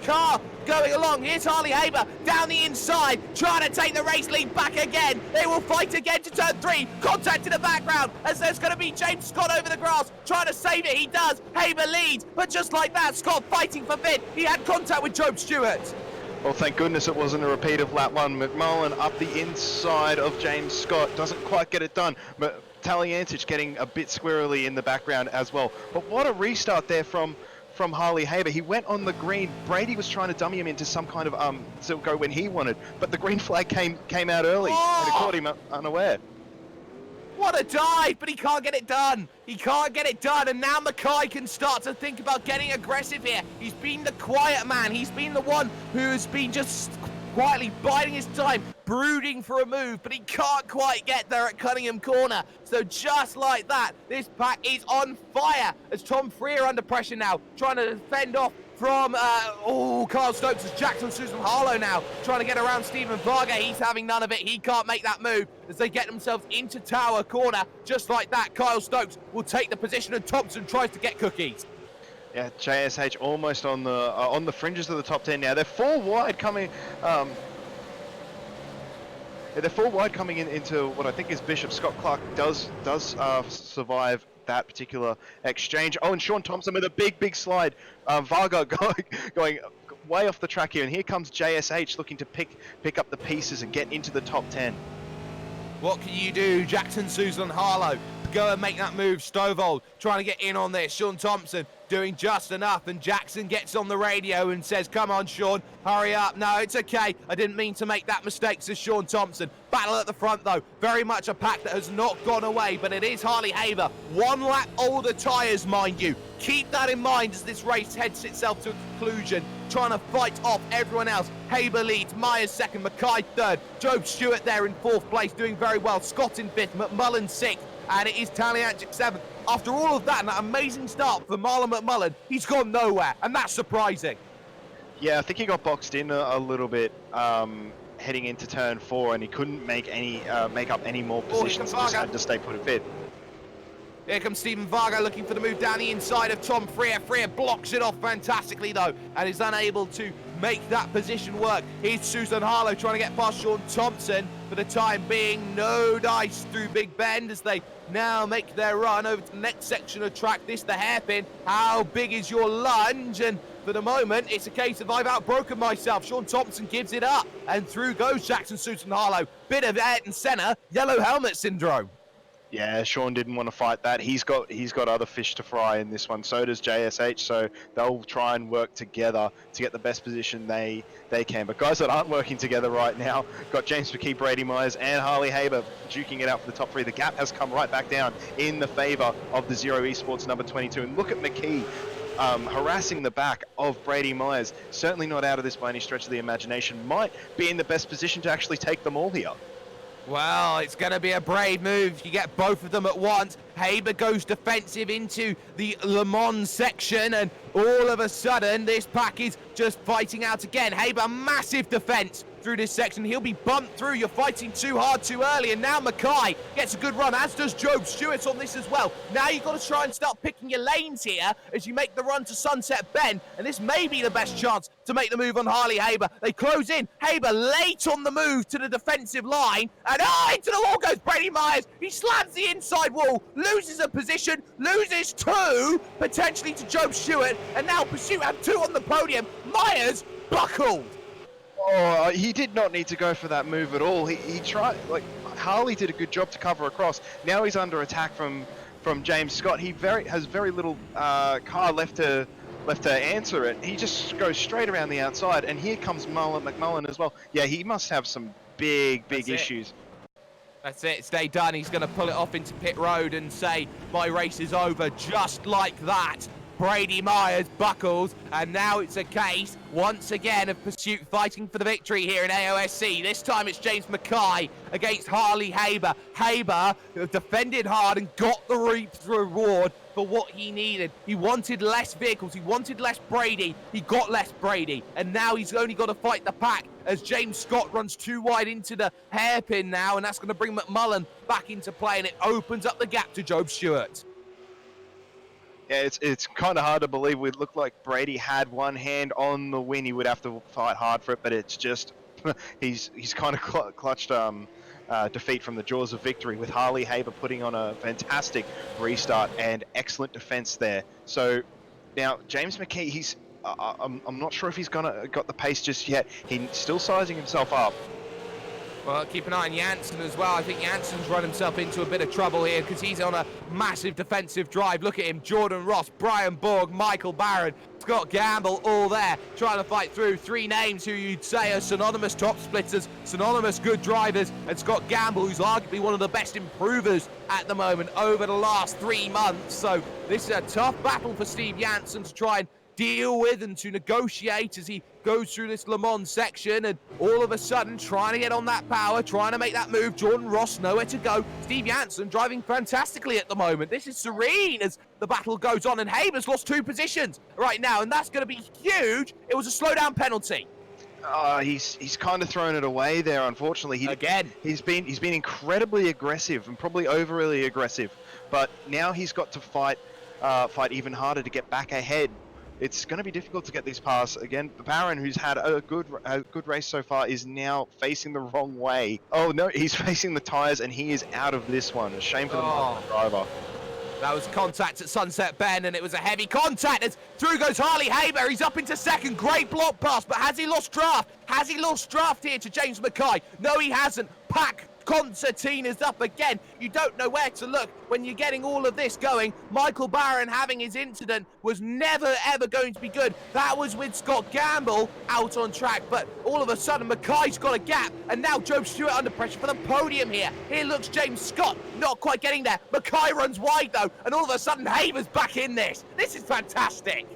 Speaker 6: car going along. Here's Harley Haber down the inside, trying to take the race lead back again. They will fight again to turn 3. Contact in the background as there's going to be James Scott over the grass, trying to save it. He does. Haber leads, but just like that, Scott fighting for fifth. He had contact with Job Stewart.
Speaker 7: Well, thank goodness it wasn't a repeat of lap 1. McMullen up the inside of James Scott. Doesn't quite get it done. But Taliantich getting a bit squirrely in the background as well. But what a restart there from Harley Haber. He went on the green. Brady was trying to dummy him into some kind of to go when he wanted, but the green flag came out early and it caught him unaware.
Speaker 6: What a dive, but he can't get it done. He can't get it done, and now Mackay can start to think about getting aggressive here. He's been the quiet man. He's been the one who has been just quietly biding his time, brooding for a move, but he can't quite get there at Cunningham Corner. So just like that, this pack is on fire as Tom Freer under pressure now, trying to defend off from, Kyle Stokes as Jackson Susan Harlow now, trying to get around Stephen Varga. He's having none of it. He can't make that move as they get themselves into Tower Corner. Just like that, Kyle Stokes will take the position and Thompson tries to get cookies.
Speaker 7: Yeah, JSH almost on the fringes of the top 10 now. They're 4 wide coming. They're 4 wide coming into what I think is Bishop. Scott Clark does survive that particular exchange. Oh, and Sean Thompson with a big slide. Varga going way off the track here, and here comes JSH looking to pick up the pieces and get into the top 10.
Speaker 6: What can you do, Jackson Susan Harlow? Go and make that move. Stovall trying to get in on this. Sean Thompson doing just enough, and Jackson gets on the radio and says, come on, Sean, hurry up. No, it's okay. I didn't mean to make that mistake, says Sean Thompson. Battle at the front, though. Very much a pack that has not gone away, but it is Harley Haber. 1 lap older tyres, mind you. Keep that in mind as this race heads itself to a conclusion, trying to fight off everyone else. Haber leads, Myers second, Mackay third, Job Stewart there in 4th place, doing very well. Scott in 5th, McMullen 6th, and it is Talianchik 7th. After all of that and that amazing start for Marlon McMullen, he's gone nowhere, and that's surprising.
Speaker 7: Yeah, I think he got boxed in a little bit heading into turn 4, and he couldn't make up any more positions. Just had to stay put in 5th.
Speaker 6: Here comes Stephen Varga looking for the move down the inside of Tom Freer. Freer blocks it off fantastically though, and is unable to make that position work. Here's Susan Harlow trying to get past Sean Thompson. For the time being, no dice through Big Bend as they now make their run over to the next section of track. This the hairpin. How big is your lunge? And for the moment, it's a case of I've outbroken myself. Sean Thompson gives it up, and through goes Jackson Susan Harlow. Bit of Ayrton Senna, yellow helmet syndrome.
Speaker 7: Yeah, Sean didn't want to fight that. He's got other fish to fry in this one. So does JSH. So they'll try and work together to get the best position they can. But guys that aren't working together right now, got James McKee, Brady Myers, and Harley Haber duking it out for the top 3. The gap has come right back down in the favour of the Zero Esports number 22. And look at McKee. Harassing the back of Brady Myers. Certainly not out of this by any stretch of the imagination. Might be in the best position to actually take them all here.
Speaker 6: Well, it's going to be a brave move. You get both of them at once. Haber goes defensive into the Le Mans section, and all of a sudden, this pack is just fighting out again. Haber, massive defense through this section. He'll be bumped through. You're fighting too hard too early, and now Mackay gets a good run, as does Job Stewart on this as well. Now you've got to try and start picking your lanes here as you make the run to Sunset Bend, and this may be the best chance to make the move on Harley Haber. They close in. Haber late on the move to the defensive line, and into the wall goes Brady Myers. He slams the inside wall, loses a position, loses 2, potentially to Job Stewart, and now Pursuit have 2 on the podium. Myers buckled.
Speaker 7: Oh, he did not need to go for that move at all. He tried, like, Harley did a good job to cover across. Now he's under attack from James Scott. He has very little car left to answer it. He just goes straight around the outside, and here comes Marlon McMullen as well. Yeah, he must have some big issues.
Speaker 6: That's it, stay done. He's going to pull it off into pit road and say, my race is over, just like that. Brady Myers buckles, and now it's a case, once again, of Pursuit fighting for the victory here in AOSC. This time it's James Mackay against Harley Haber. Haber defended hard and got the reaped reward for what he needed. He wanted less vehicles, he wanted less Brady, he got less Brady, and now he's only got to fight the pack as James Scott runs too wide into the hairpin now, and that's going to bring McMullen back into play, and it opens up the gap to Job Stewart.
Speaker 7: Yeah, it's kind of hard to believe. It looked like Brady had one hand on the win. He would have to fight hard for it, but it's just he's kind of clutched defeat from the jaws of victory, with Harley Haber putting on a fantastic restart and excellent defense there. So now James McKee, I'm not sure if he's got the pace just yet. He's still sizing himself up.
Speaker 6: Well, keep an eye on Janssen as well. I think Janssen's run himself into a bit of trouble here because he's on a massive defensive drive. Look at him, Jordan Ross, Brian Borg, Michael Barron, Scott Gamble, all there, trying to fight through. 3 names who you'd say are synonymous top splitters, synonymous good drivers, and Scott Gamble, who's arguably one of the best improvers at the moment over the last 3 months. So this is a tough battle for Steve Janssen to try and deal with and to negotiate as he goes through this Le Mans section, and all of a sudden trying to get on that power, trying to make that move. Jordan Ross nowhere to go. Steve Janssen driving fantastically at the moment. This is serene as the battle goes on, and Haber's lost 2 positions right now, and that's going to be huge. It was a slowdown penalty.
Speaker 7: He's kind of thrown it away there, unfortunately. He's been incredibly aggressive and probably overly aggressive, but now he's got to fight even harder to get back ahead. It's going to be difficult to get this pass again. Barron, who's had a good race so far, is now facing the wrong way. Oh no, he's facing the tyres and he is out of this one. A shame for the driver.
Speaker 6: That was contact at Sunset Bend, and it was a heavy contact as through goes Harley Haber. He's up into second. Great block pass, but has he lost draft? Has he lost draft here to James Mackay? No, he hasn't. Pack Concertine is up again. You don't know where to look when you're getting all of this going. Michael Barron having his incident was never ever going to be good. That was with Scott Gamble out on track, but all of a sudden Mackay's got a gap, and now Joe Stewart under pressure for the podium here. Here looks James Scott, not quite getting there. Mackay runs wide though, and all of a sudden Haber's back in this. This is fantastic.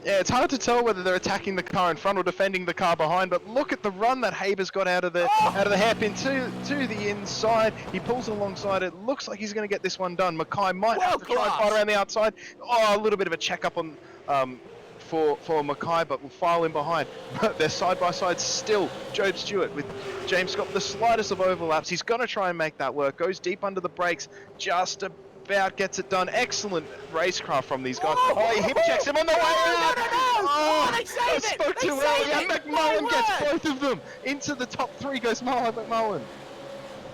Speaker 7: Yeah, it's hard to tell whether they're attacking the car in front or defending the car behind, but look at the run that Haber's got out of the hairpin to the inside. He pulls alongside it. Looks like he's going to get this one done. Mackay might have to try and fight around the outside. Oh, a little bit of a check-up on for Mackay, but will file in behind. But they're side by side still. Job Stewart with James Scott, the slightest of overlaps. He's going to try and make that work. Goes deep under the brakes, just about gets it done. Excellent racecraft from these guys. Oh, he hip checks him on the way out.
Speaker 6: Oh, they save it.
Speaker 7: Spoke too early, and McMullen gets both of them into the top 3. Goes McMullen.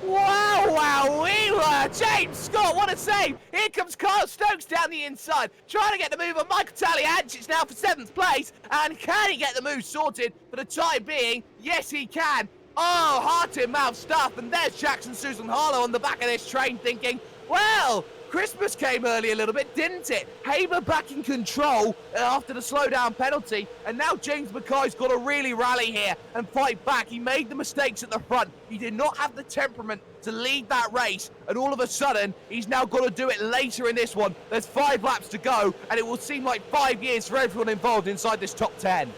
Speaker 6: Wow, James Scott, what a save! Here comes Carl Stokes down the inside, trying to get the move on Michael Taliancic now for 7th place, and can he get the move sorted for the time being? Yes, he can. Oh, heart-in-mouth stuff, and there's Jackson Susan Harlow on the back of this train thinking, well, Christmas came early a little bit, didn't it? Haber back in control after the slowdown penalty, and now James Mackay's got to really rally here and fight back. He made the mistakes at the front. He did not have the temperament to lead that race, and all of a sudden, he's now got to do it later in this one. There's 5 laps to go, and it will seem like 5 years for everyone involved inside this top 10.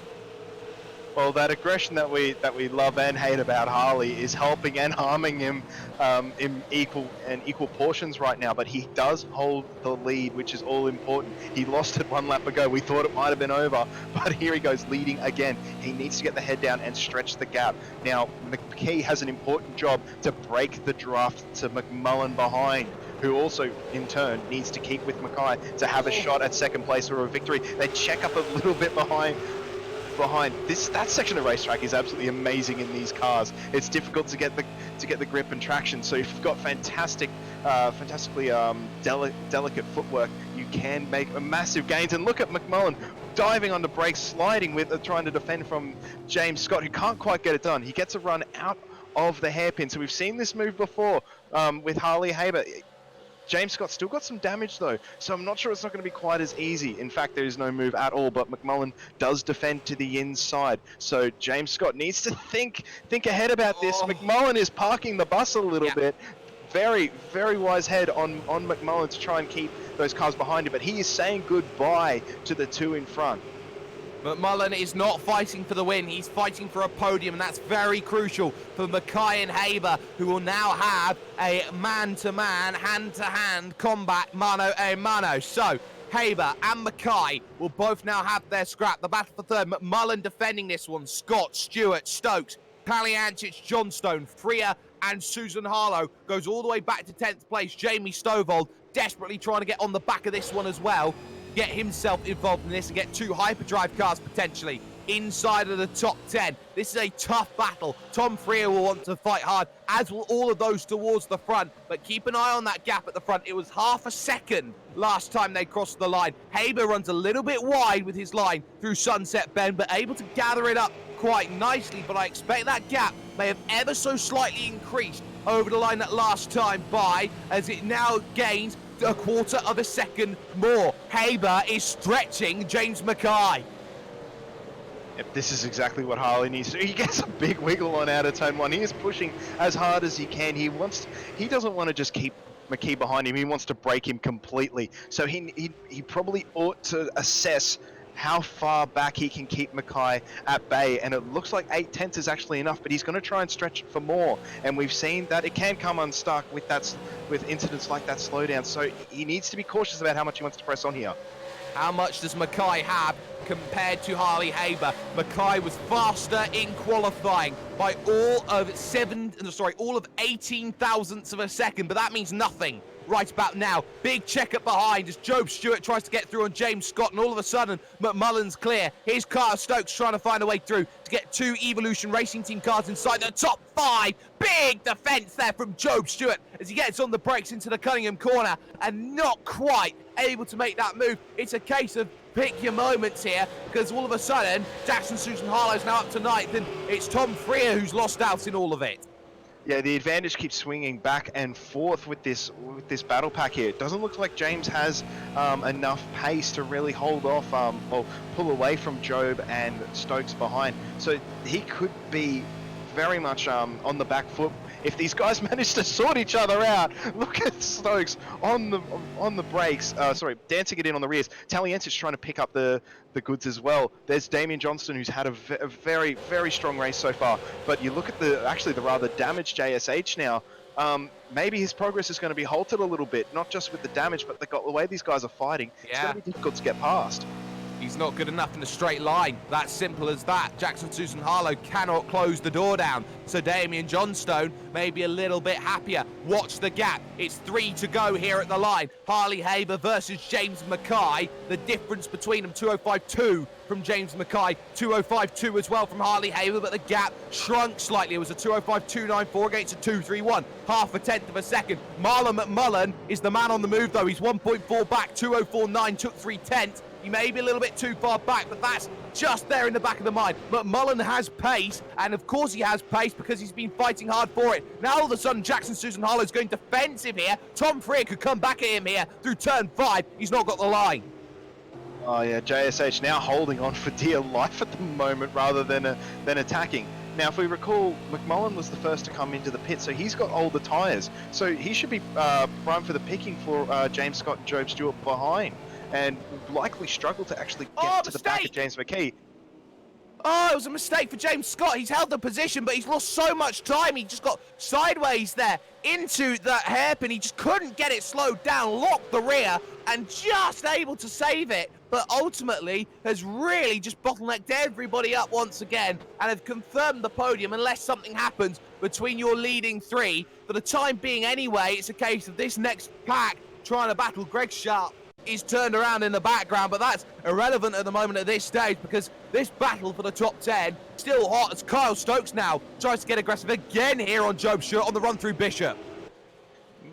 Speaker 7: Well, that aggression that we love and hate about Harley is helping and harming him in equal portions right now. But he does hold the lead, which is all important. He lost it 1 lap ago. We thought it might have been over, but here he goes leading again. He needs to get the head down and stretch the gap. Now, McKee has an important job to break the draft to McMullen behind, who also, in turn, needs to keep with Mackay to have a shot at 2nd place or a victory. They check up a little bit behind that section of racetrack is absolutely amazing in these cars. It's difficult to get the grip and traction. So if you've got fantastically delicate footwork, you can make massive gains. And look at McMullen diving on the brakes, sliding with trying to defend from James Scott, who can't quite get it done. He gets a run out of the hairpin. So we've seen this move before with Harley Haber. James Scott's still got some damage though, so I'm not sure it's not going to be quite as easy. In fact, there is no move at all, but McMullen does defend to the inside. So James Scott needs to think ahead about this. McMullen is parking the bus a little bit. Very, very wise head on McMullen to try and keep those cars behind him, but he is saying goodbye to the 2 in front.
Speaker 6: McMullen is not fighting for the win, he's fighting for a podium, and that's very crucial for Mackay and Haber, who will now have a man-to-man, hand-to-hand combat mano-a-mano. So, Haber and Mackay will both now have their scrap. The battle for 3rd, McMullen defending this one, Scott, Stewart, Stokes, Taliancic, Johnstone, Freer, and Susan Harlow goes all the way back to 10th place. Jamie Stovall desperately trying to get on the back of this one as well, get himself involved in this and get 2 hyperdrive cars potentially inside of the top 10. This is a tough battle. Tom Freer will want to fight hard, as will all of those towards the front, but keep an eye on that gap at the front. It was half a second last time they crossed the line. Haber runs a little bit wide with his line through Sunset Bend, but able to gather it up quite nicely, but I expect that gap may have ever so slightly increased over the line that last time by, as it now gains a 1/4 of a second more. Haber is stretching James Mackay.
Speaker 7: Yep, this is exactly what Harley needs to do. He gets a big wiggle on out of turn 1. He is pushing as hard as he can. He doesn't want to just keep McKee behind him. He wants to break him completely. So he probably ought to assess how far back he can keep Mackay at bay, and it looks like 8/10 is actually enough, but he's going to try and stretch it for more, and we've seen that it can come unstuck with incidents like that slowdown, so he needs to be cautious about how much he wants to press on here.
Speaker 6: How much does Mackay have compared to Harley Haber? Mackay was faster in qualifying by all of 18 thousandths of a second, but that means nothing right about now. Big check up behind as Job Stewart tries to get through on James Scott, and all of a sudden McMullen's clear. Here's Carter Stokes trying to find a way through to get 2 Evolution Racing Team cars inside the top 5. Big defense there from Job Stewart as he gets on the brakes into the Cunningham corner and not quite able to make that move. It's a case of pick your moments here, because all of a sudden Jackson Susan Harlow's now up to 9th, and it's Tom Freer who's lost out in all of it.
Speaker 7: Yeah, the advantage keeps swinging back and forth with this battle pack here. It doesn't look like James has enough pace to really hold off or pull away from Job and Stokes behind. So he could be very much on the back foot if these guys manage to sort each other out. Look at Stokes on the brakes, dancing it in on the rears. Taliensic trying to pick up the goods as well. There's Damien Johnston, who's had a very, very strong race so far. But you look at the rather damaged JSH now. Maybe his progress is going to be halted a little bit, not just with the damage, but the way these guys are fighting.
Speaker 6: Yeah.
Speaker 7: It's going to be difficult to get past.
Speaker 6: He's not good enough in a straight line. That's simple as that. Jackson Susan Harlow cannot close the door down. So Damien Johnstone may be a little bit happier. Watch the gap. It's 3 to go here at the line. Harley Haber versus James Mackay. The difference between them, 205.2 from James Mackay, 205.2 as well from Harley Haber, but the gap shrunk slightly. It was a 205.294 against a 231, half a tenth of a second. Marlon McMullen is the man on the move though. He's 1.4 back, 204.9, took 3/10. He may be a little bit too far back, but that's just there in the back of the mind. McMullen has pace, and of course he has pace because he's been fighting hard for it. Now all of a sudden, Jackson Susan Harlow's going defensive here. Tom Freer could come back at him here through turn 5. He's not got the line.
Speaker 7: Oh yeah, JSH now holding on for dear life at the moment rather than attacking. Now, if we recall, McMullen was the first to come into the pit, so he's got older tyres. So he should be primed for the picking for James Scott and Job Stewart behind, and likely struggle to actually get to the back of James McKee.
Speaker 6: Oh, it was a mistake for James Scott. He's held the position, but he's lost so much time. He just got sideways there into that hairpin. He just couldn't get it slowed down, locked the rear, and just able to save it. But ultimately has really just bottlenecked everybody up once again and have confirmed the podium unless something happens between your leading 3. For the time being anyway, it's a case of this next pack trying to battle Greg Sharp. He's turned around in the background, but that's irrelevant at the moment at this stage because this battle for the top 10 still hot as Kyle Stokes now tries to get aggressive again here on Job Stewart on the run through Bishop.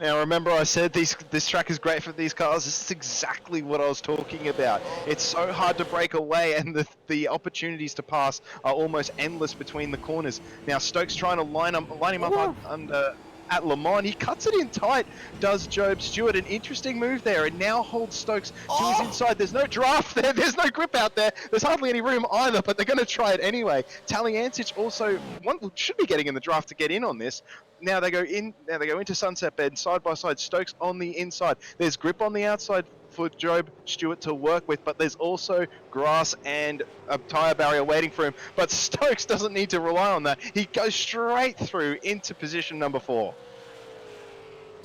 Speaker 7: Now remember I said this track is great for these cars. This is exactly what I was talking about. It's so hard to break away, and the opportunities to pass are almost endless between the corners. Now Stokes trying to line him up under at Le Mans. He cuts it in tight, does Job Stewart. An interesting move there, and now holds Stokes to his inside. There's no draft there, there's no grip out there, there's hardly any room either, but they're going to try it anyway. Taliancic also should be getting in the draft to get in on this. Now they go into Sunset Bend side by side. Stokes on the inside. There's grip on the outside for Job Stewart to work with, but there's also grass and a tyre barrier waiting for him. But Stokes doesn't need to rely on that. He goes straight through into position number 4.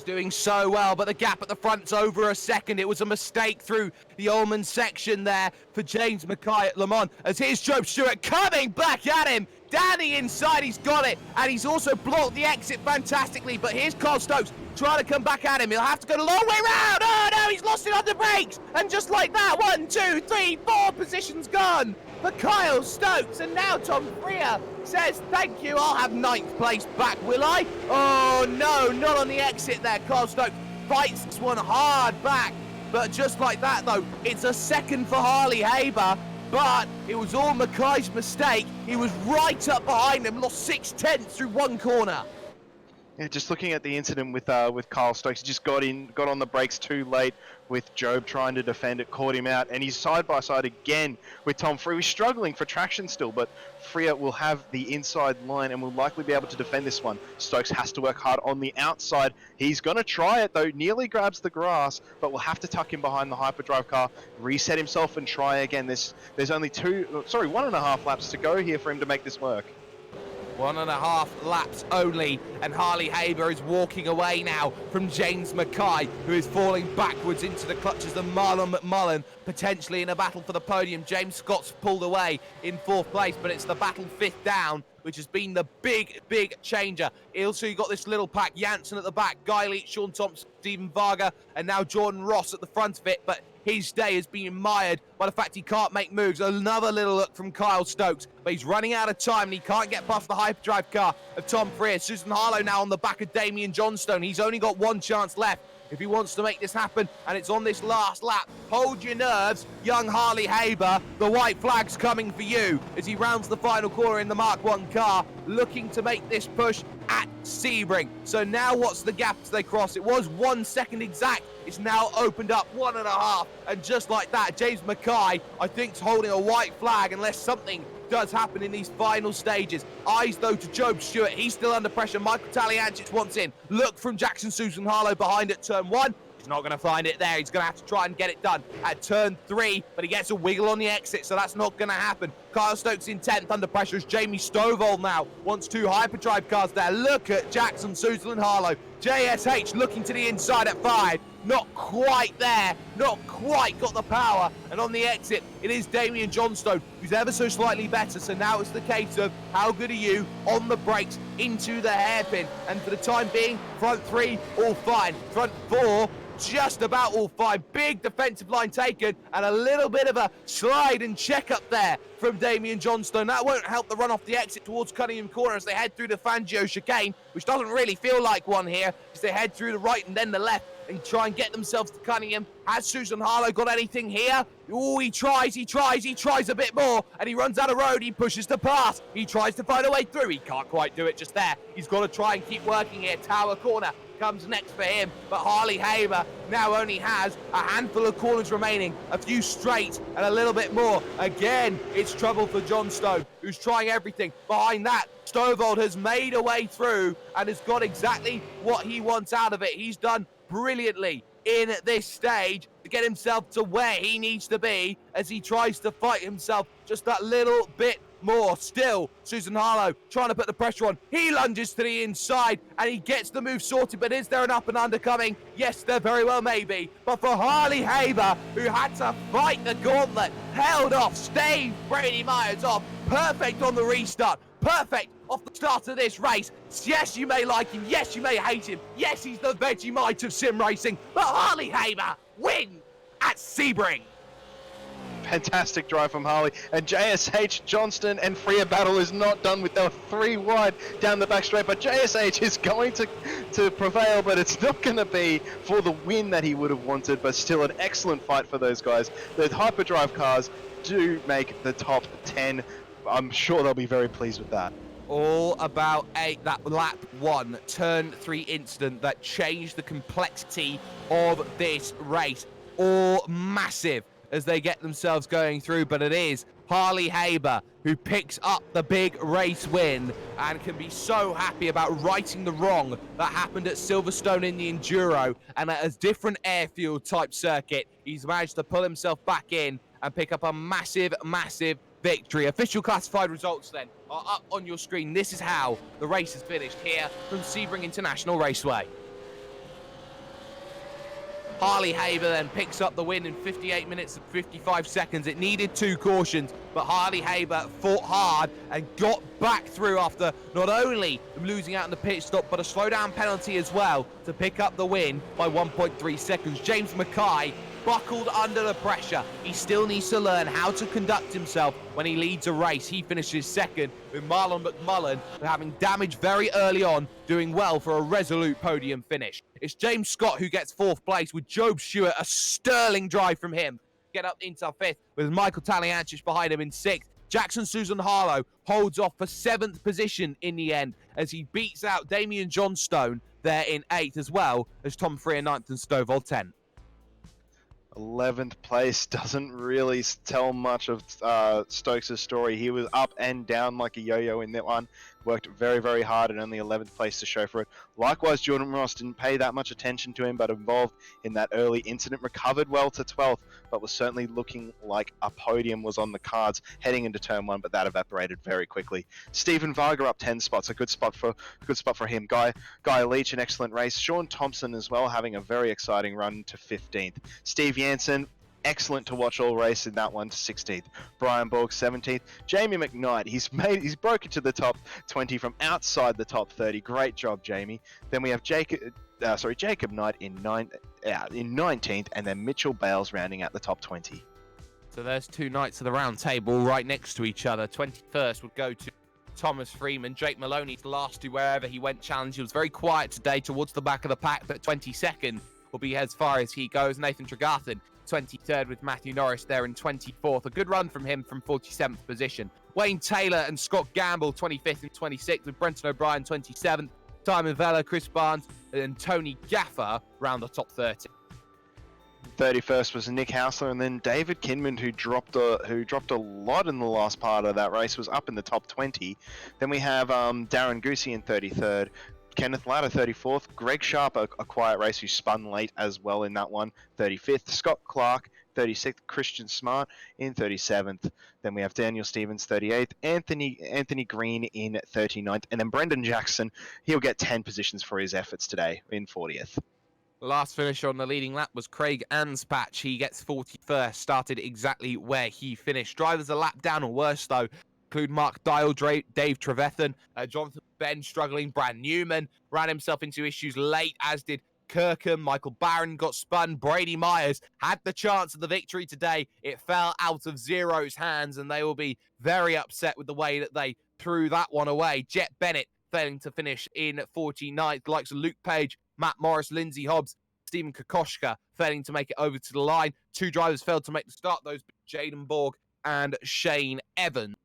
Speaker 6: Doing so well, but the gap at the front's over a second. It was a mistake through the Ullman section there for James Mackay at Le Mans, as here's Job Stewart coming back at him. Down the inside, he's got it, and he's also blocked the exit fantastically, but here's Carl Stokes trying to come back at him. He'll have to go the long way round. Oh no, he's lost it on the brakes, and just like that, 1, 2, 3, 4 positions gone for Kyle Stokes, and now Tom Freer says, thank you, I'll have 9th place back, will I? Oh no, not on the exit there. Kyle Stokes fights this one hard back, but just like that though, it's a second for Harley Haber, but it was all Mackay's mistake. He was right up behind him, lost 6/10 through one corner.
Speaker 7: Yeah, just looking at the incident with Kyle Stokes, he just got on the brakes too late with Job trying to defend it, caught him out, and he's side by side again with Tom Free. He's struggling for traction still, but Freer will have the inside line and will likely be able to defend this one. Stokes has to work hard on the outside. He's going to try it though, nearly grabs the grass, but will have to tuck him behind the hyperdrive car, reset himself and try again. There's only 1.5 laps to go here for him to make this work.
Speaker 6: 1.5 laps only, and Harley Haber is walking away now from James Mackay, who is falling backwards into the clutches of Marlon McMullen, potentially in a battle for the podium. James Scott's pulled away in 4th place, but it's the battle 5th down, which has been the big changer. Also, you got this little pack, Janssen at the back, Guy Leach, Sean Thompson, Stephen Varga, and now Jordan Ross at the front of it, but his day has been mired by the fact he can't make moves. Another little look from Kyle Stokes, but he's running out of time and he can't get past the hyperdrive car of Tom Freer. Susan Harlow now on the back of Damien Johnstone. He's only got one chance left if he wants to make this happen, and it's on this last lap. Hold your nerves, young Harley Haber. The white flag's coming for you as he rounds the final corner in the Mark 1 car, looking to make this push at Sebring. So now what's the gap as they cross? It was 1 second exact. It's now opened up 1.5, and just like that, James Mackay, I think, is holding a white flag unless something does happen in these final stages. Eyes though to Job Stewart, he's still under pressure. Michael Taliancic wants in. Look from Jackson Susan Harlow behind at turn 1. He's not going to find it there. He's going to have to try and get it done at turn 3, but he gets a wiggle on the exit, so that's not going to happen. Kyle Stokes in 10th under pressure as Jamie Stovall now wants 2 hyperdrive cars there. Look at Jackson Susan Harlow. JSH looking to the inside at 5. Not quite there, not quite got the power, and on the exit it is Damien Johnstone, who's ever so slightly better. So now it's the case of how good are you on the brakes into the hairpin, and for the time being, front 3 all fine, front 4 just about all fine. Big defensive line taken and a little bit of a slide and check up there from Damien Johnstone. That won't help the run off the exit towards Cunningham Corner as they head through the Fangio chicane, which doesn't really feel like one here as they head through the right and then the left and try and get themselves to Cunningham. Has Susan Harlow got anything here? Oh, he tries a bit more, and he runs out of road. He pushes to pass. He tries to find a way through. He can't quite do it just there. He's got to try and keep working here. Tower Corner comes next for him, but Harley Haber now only has a handful of corners remaining, a few straight and a little bit more. Again, it's trouble for Johnstone, who's trying everything. Behind that, Stovall has made a way through and has got exactly what he wants out of it. He's done brilliantly in this stage to get himself to where he needs to be as he tries to fight himself just that little bit more. Still, Susan Harlow trying to put the pressure on. He lunges to the inside and he gets the move sorted, but is there an up and under coming? Yes, there very well may be. But for Harley Haber, who had to fight the gauntlet, held off, staved Brady Myers off, perfect on the restart, perfect off the start of this race. Yes, you may like him. Yes, you may hate him. Yes, he's the Vegemite of sim racing. But Harley Haber win at Sebring.
Speaker 7: Fantastic drive from Harley, and JSH, Johnston and Freer battle is not done with. They were 3 wide down the back straight, but JSH is going to prevail, but it's not going to be for the win that he would have wanted, but still an excellent fight for those guys. The hyperdrive cars do make the top 10. I'm sure they'll be very pleased with that.
Speaker 6: All about that lap 1 turn 3 incident that changed the complexity of this race. All massive as they get themselves going through, but it is Harley Haber who picks up the big race win and can be so happy about righting the wrong that happened at Silverstone in the Enduro, and at a different airfield type circuit he's managed to pull himself back in and pick up a massive victory. Official classified results then are up on your screen. This is how the race is finished here from Sebring International Raceway. Harley Haber then picks up the win in 58 minutes and 55 seconds. It needed 2 cautions, but Harley Haber fought hard and got back through after not only losing out in the pit stop, but a slowdown penalty as well to pick up the win by 1.3 seconds. James Mackay buckled under the pressure. He still needs to learn how to conduct himself when he leads a race. He finishes second, with Marlon McMullen having damage very early on, doing well for a resolute podium finish. It's James Scott who gets 4th place, with Job Stewart, a sterling drive from him, get up into 5th, with Michael Taliancic behind him in 6th. Jackson Susan Harlow holds off for 7th position in the end as he beats out Damian Johnstone there in 8th, as well as Tom Freer 9th and Stovall 10th.
Speaker 7: 11th place doesn't really tell much of Stokes' story. He was up and down like a yo-yo in that one. Worked very, very hard and only 11th place to show for it. Likewise, Jordan Ross didn't pay that much attention to him, but involved in that early incident, recovered well to 12th, but was certainly looking like a podium was on the cards heading into turn 1, but that evaporated very quickly. Stephen Varga up 10 spots, a good spot for him. Guy Leach, an excellent race. Sean Thompson as well, having a very exciting run to 15th. Steve Jansen, excellent to watch all race in that one, to 16th. Brian Borg 17th. Jamie McKnight, he's broken to the top 20 from outside the top 30. Great job, Jamie. Then we have Jacob Knight in 19th, and then Mitchell Bales rounding out the top 20.
Speaker 6: So there's 2 knights of the round table right next to each other. 21st would go to Thomas Freeman. Jake Maloney's last to wherever he went challenge. He was very quiet today towards the back of the pack, but 22nd will be as far as he goes. Nathan Tregarthen, 23rd with Matthew Norris there in 24th. A good run from him from 47th position. Wayne Taylor and Scott Gamble, 25th and 26th, with Brenton O'Brien, 27th. Simon Vella, Chris Barnes, and Tony Gaffer round the top 30.
Speaker 7: 31st was Nick Hausler, and then David Kinman, who dropped a lot in the last part of that race, was up in the top 20. Then we have Darren Goosey in 33rd. Kenneth Latta, 34th. Greg Sharp, a quiet race, who spun late as well in that one, 35th. Scott Clark, 36th. Christian Smart in 37th. Then we have Daniel Stevens, 38th. Anthony Green in 39th. And then Brendan Jackson, he'll get 10 positions for his efforts today in 40th.
Speaker 6: The last finish on the leading lap was Craig Anspatch. He gets 41st, started exactly where he finished. Drivers a lap down or worse, though, include Mark Dial, Dave Trevethan, Jonathan Ben struggling, Brad Newman ran himself into issues late, as did Kirkham. Michael Barron got spun. Brady Myers had the chance of the victory today. It fell out of Zero's hands, and they will be very upset with the way that they threw that one away. Jet Bennett failing to finish in 49th. The likes of Luke Page, Matt Morris, Lindsay Hobbs, Stephen Kokoschka failing to make it over to the line. 2 drivers failed to make the start. Those Jaden Borg and Shane Evans,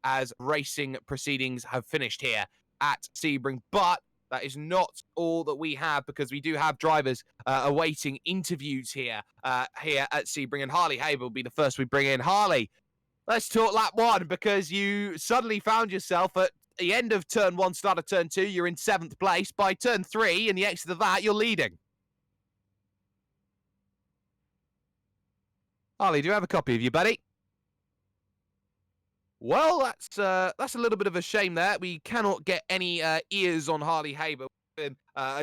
Speaker 6: as racing proceedings have finished here at Sebring. But that is not all that we have, because we do have drivers awaiting interviews here at Sebring, and Harley Haber will be the first we bring in. Harley, let's talk lap 1, because you suddenly found yourself at the end of turn 1, start of turn 2, you're in 7th place. By turn 3 and the exit of that, you're leading. Harley, do you have a copy of you, buddy? Well, that's a little bit of a shame there. We cannot get any ears on Harley Haber.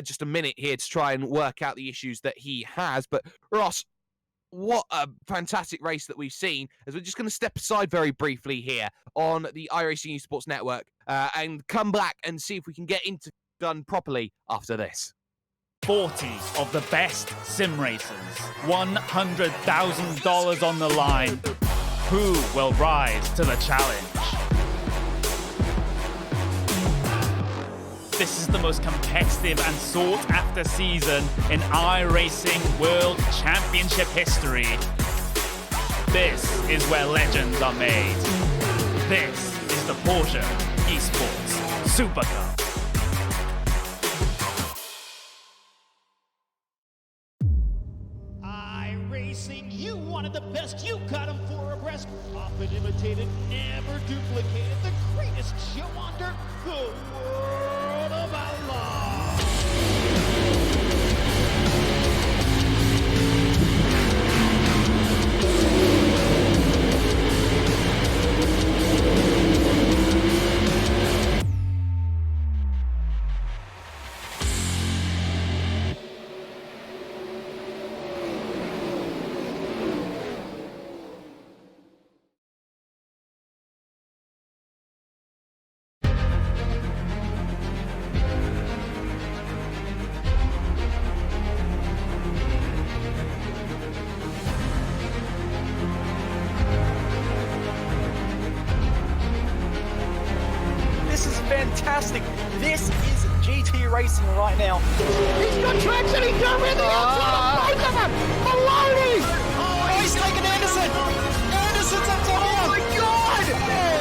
Speaker 6: Just a minute here to try and work out the issues that he has. But Ross, what a fantastic race that we've seen, as we're just going to step aside very briefly here on the iRacing Esports Network and come back and see if we can get into done properly after this.
Speaker 8: 40 of the best sim racers, $100,000 on the line. Who will rise to the challenge? This is the most competitive and sought-after season in iRacing World Championship history. This is where legends are made. This is the Porsche Esports Super Cup.
Speaker 2: iRacing, you wanted the best, you got them 4 abreast. Often imitated, never duplicated. The greatest show on dirt, the World of Outlaws.
Speaker 1: Fantastic. This is GT racing right now.
Speaker 2: He's got traction, he's got everything outside of both of them. Maloney!
Speaker 1: Oh, he's taken Anderson. Anderson's up to him.
Speaker 2: Oh my God!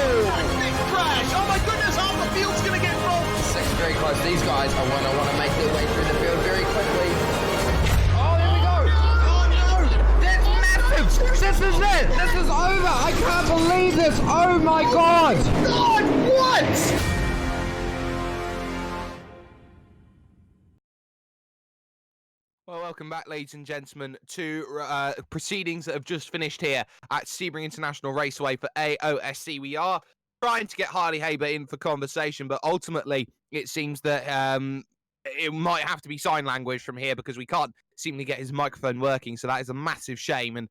Speaker 3: close. These guys are going to want to make their way through the field very quickly. Oh, there we go. Oh, no. That's massive. This is it. This is over. I can't believe this. Oh, my God.
Speaker 1: God, what?
Speaker 6: Well, welcome back, ladies and gentlemen, to proceedings that have just finished here at Sebring International Raceway for AOSC. We are trying to get Harley Haber in for conversation, but ultimately it seems that it might have to be sign language from here because we can't seem to get his microphone working, so that is a massive shame, and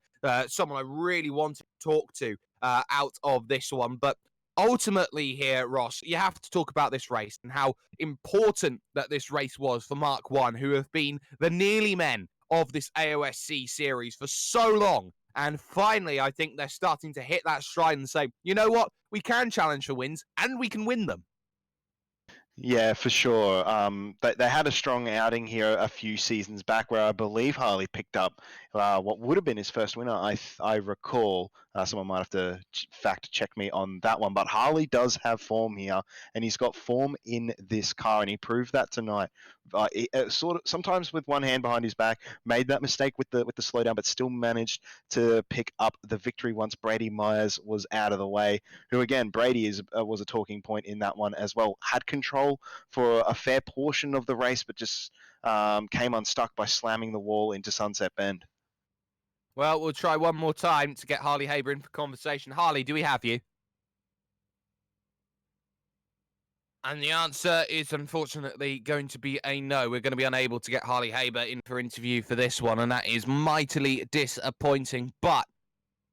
Speaker 6: someone I really wanted to talk to out of this one. But ultimately here, Ross, you have to talk about this race and how important that this race was for Mark 1, who have been the nearly men of this AOSC series for so long. And finally, I think they're starting to hit that stride and say, you know what, we can challenge for wins and we can win them.
Speaker 7: Yeah, for sure. They had a strong outing here a few seasons back where I believe Harley picked up what would have been his first winner. I recall. Someone might have to fact check me on that one. But Harley does have form here, and he's got form in this car, and he proved that tonight. Sort of sometimes with one hand behind his back, made that mistake with the slowdown, but still managed to pick up the victory once Brady Myers was out of the way. Who again, Brady was a talking point in that one as well. Had control for a fair portion of the race, but just came unstuck by slamming the wall into Sunset Bend.
Speaker 6: Well, we'll try one more time to get Harley Haber in for conversation. Harley, do we have you? And the answer is unfortunately going to be a no. We're going to be unable to get Harley Haber in for interview for this one, and that is mightily disappointing. But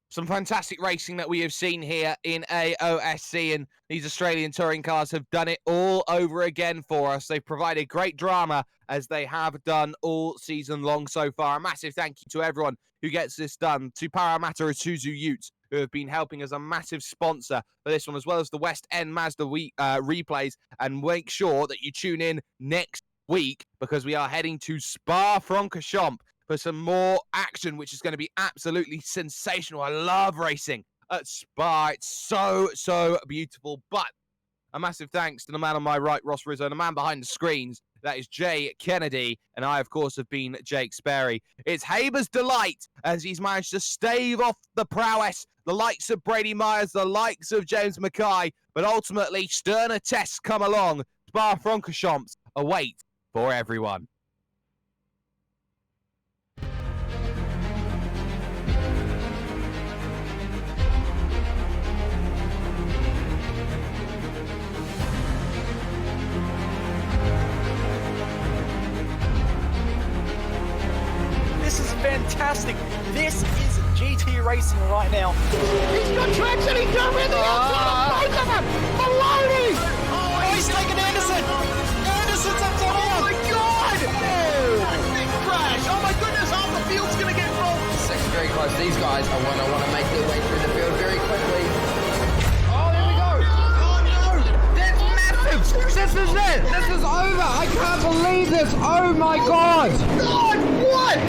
Speaker 6: some fantastic racing that we have seen here in AOSC, and these Australian touring cars have done it all over again for us. They've provided great drama as they have done all season long so far. A massive thank you to everyone who gets this done, to Parramatta Isuzu Utes, who have been helping as a massive sponsor for this one, as well as the West End Mazda replays. And make sure that you tune in next week because we are heading to Spa-Francorchamps for some more action, which is going to be absolutely sensational. I love racing at Spa. It's so, so beautiful. But a massive thanks to the man on my right, Ross Rizzo, and the man behind the screens, that is Jay Kennedy, and I, of course, have been Jake Sperry. It's Haber's delight as he's managed to stave off the prowess, the likes of Brady Myers, the likes of James Mackay, but ultimately sterner tests come along. Spa-Francorchamps await for everyone.
Speaker 4: This is fantastic. This is GT racing right now.
Speaker 1: He's got traction, he's going with the outside of both of them! Maloney! Oh, he's taken Anderson! Anderson's up to him! Oh my God! Big crash! Oh my goodness, half the field's going to get rolled!
Speaker 3: Second very close. These guys are going to want to make their way through the field very quickly. Oh, there we go. Oh, no. That's massive. This is it. This is over. I can't believe this. Oh, my God.
Speaker 1: God, what?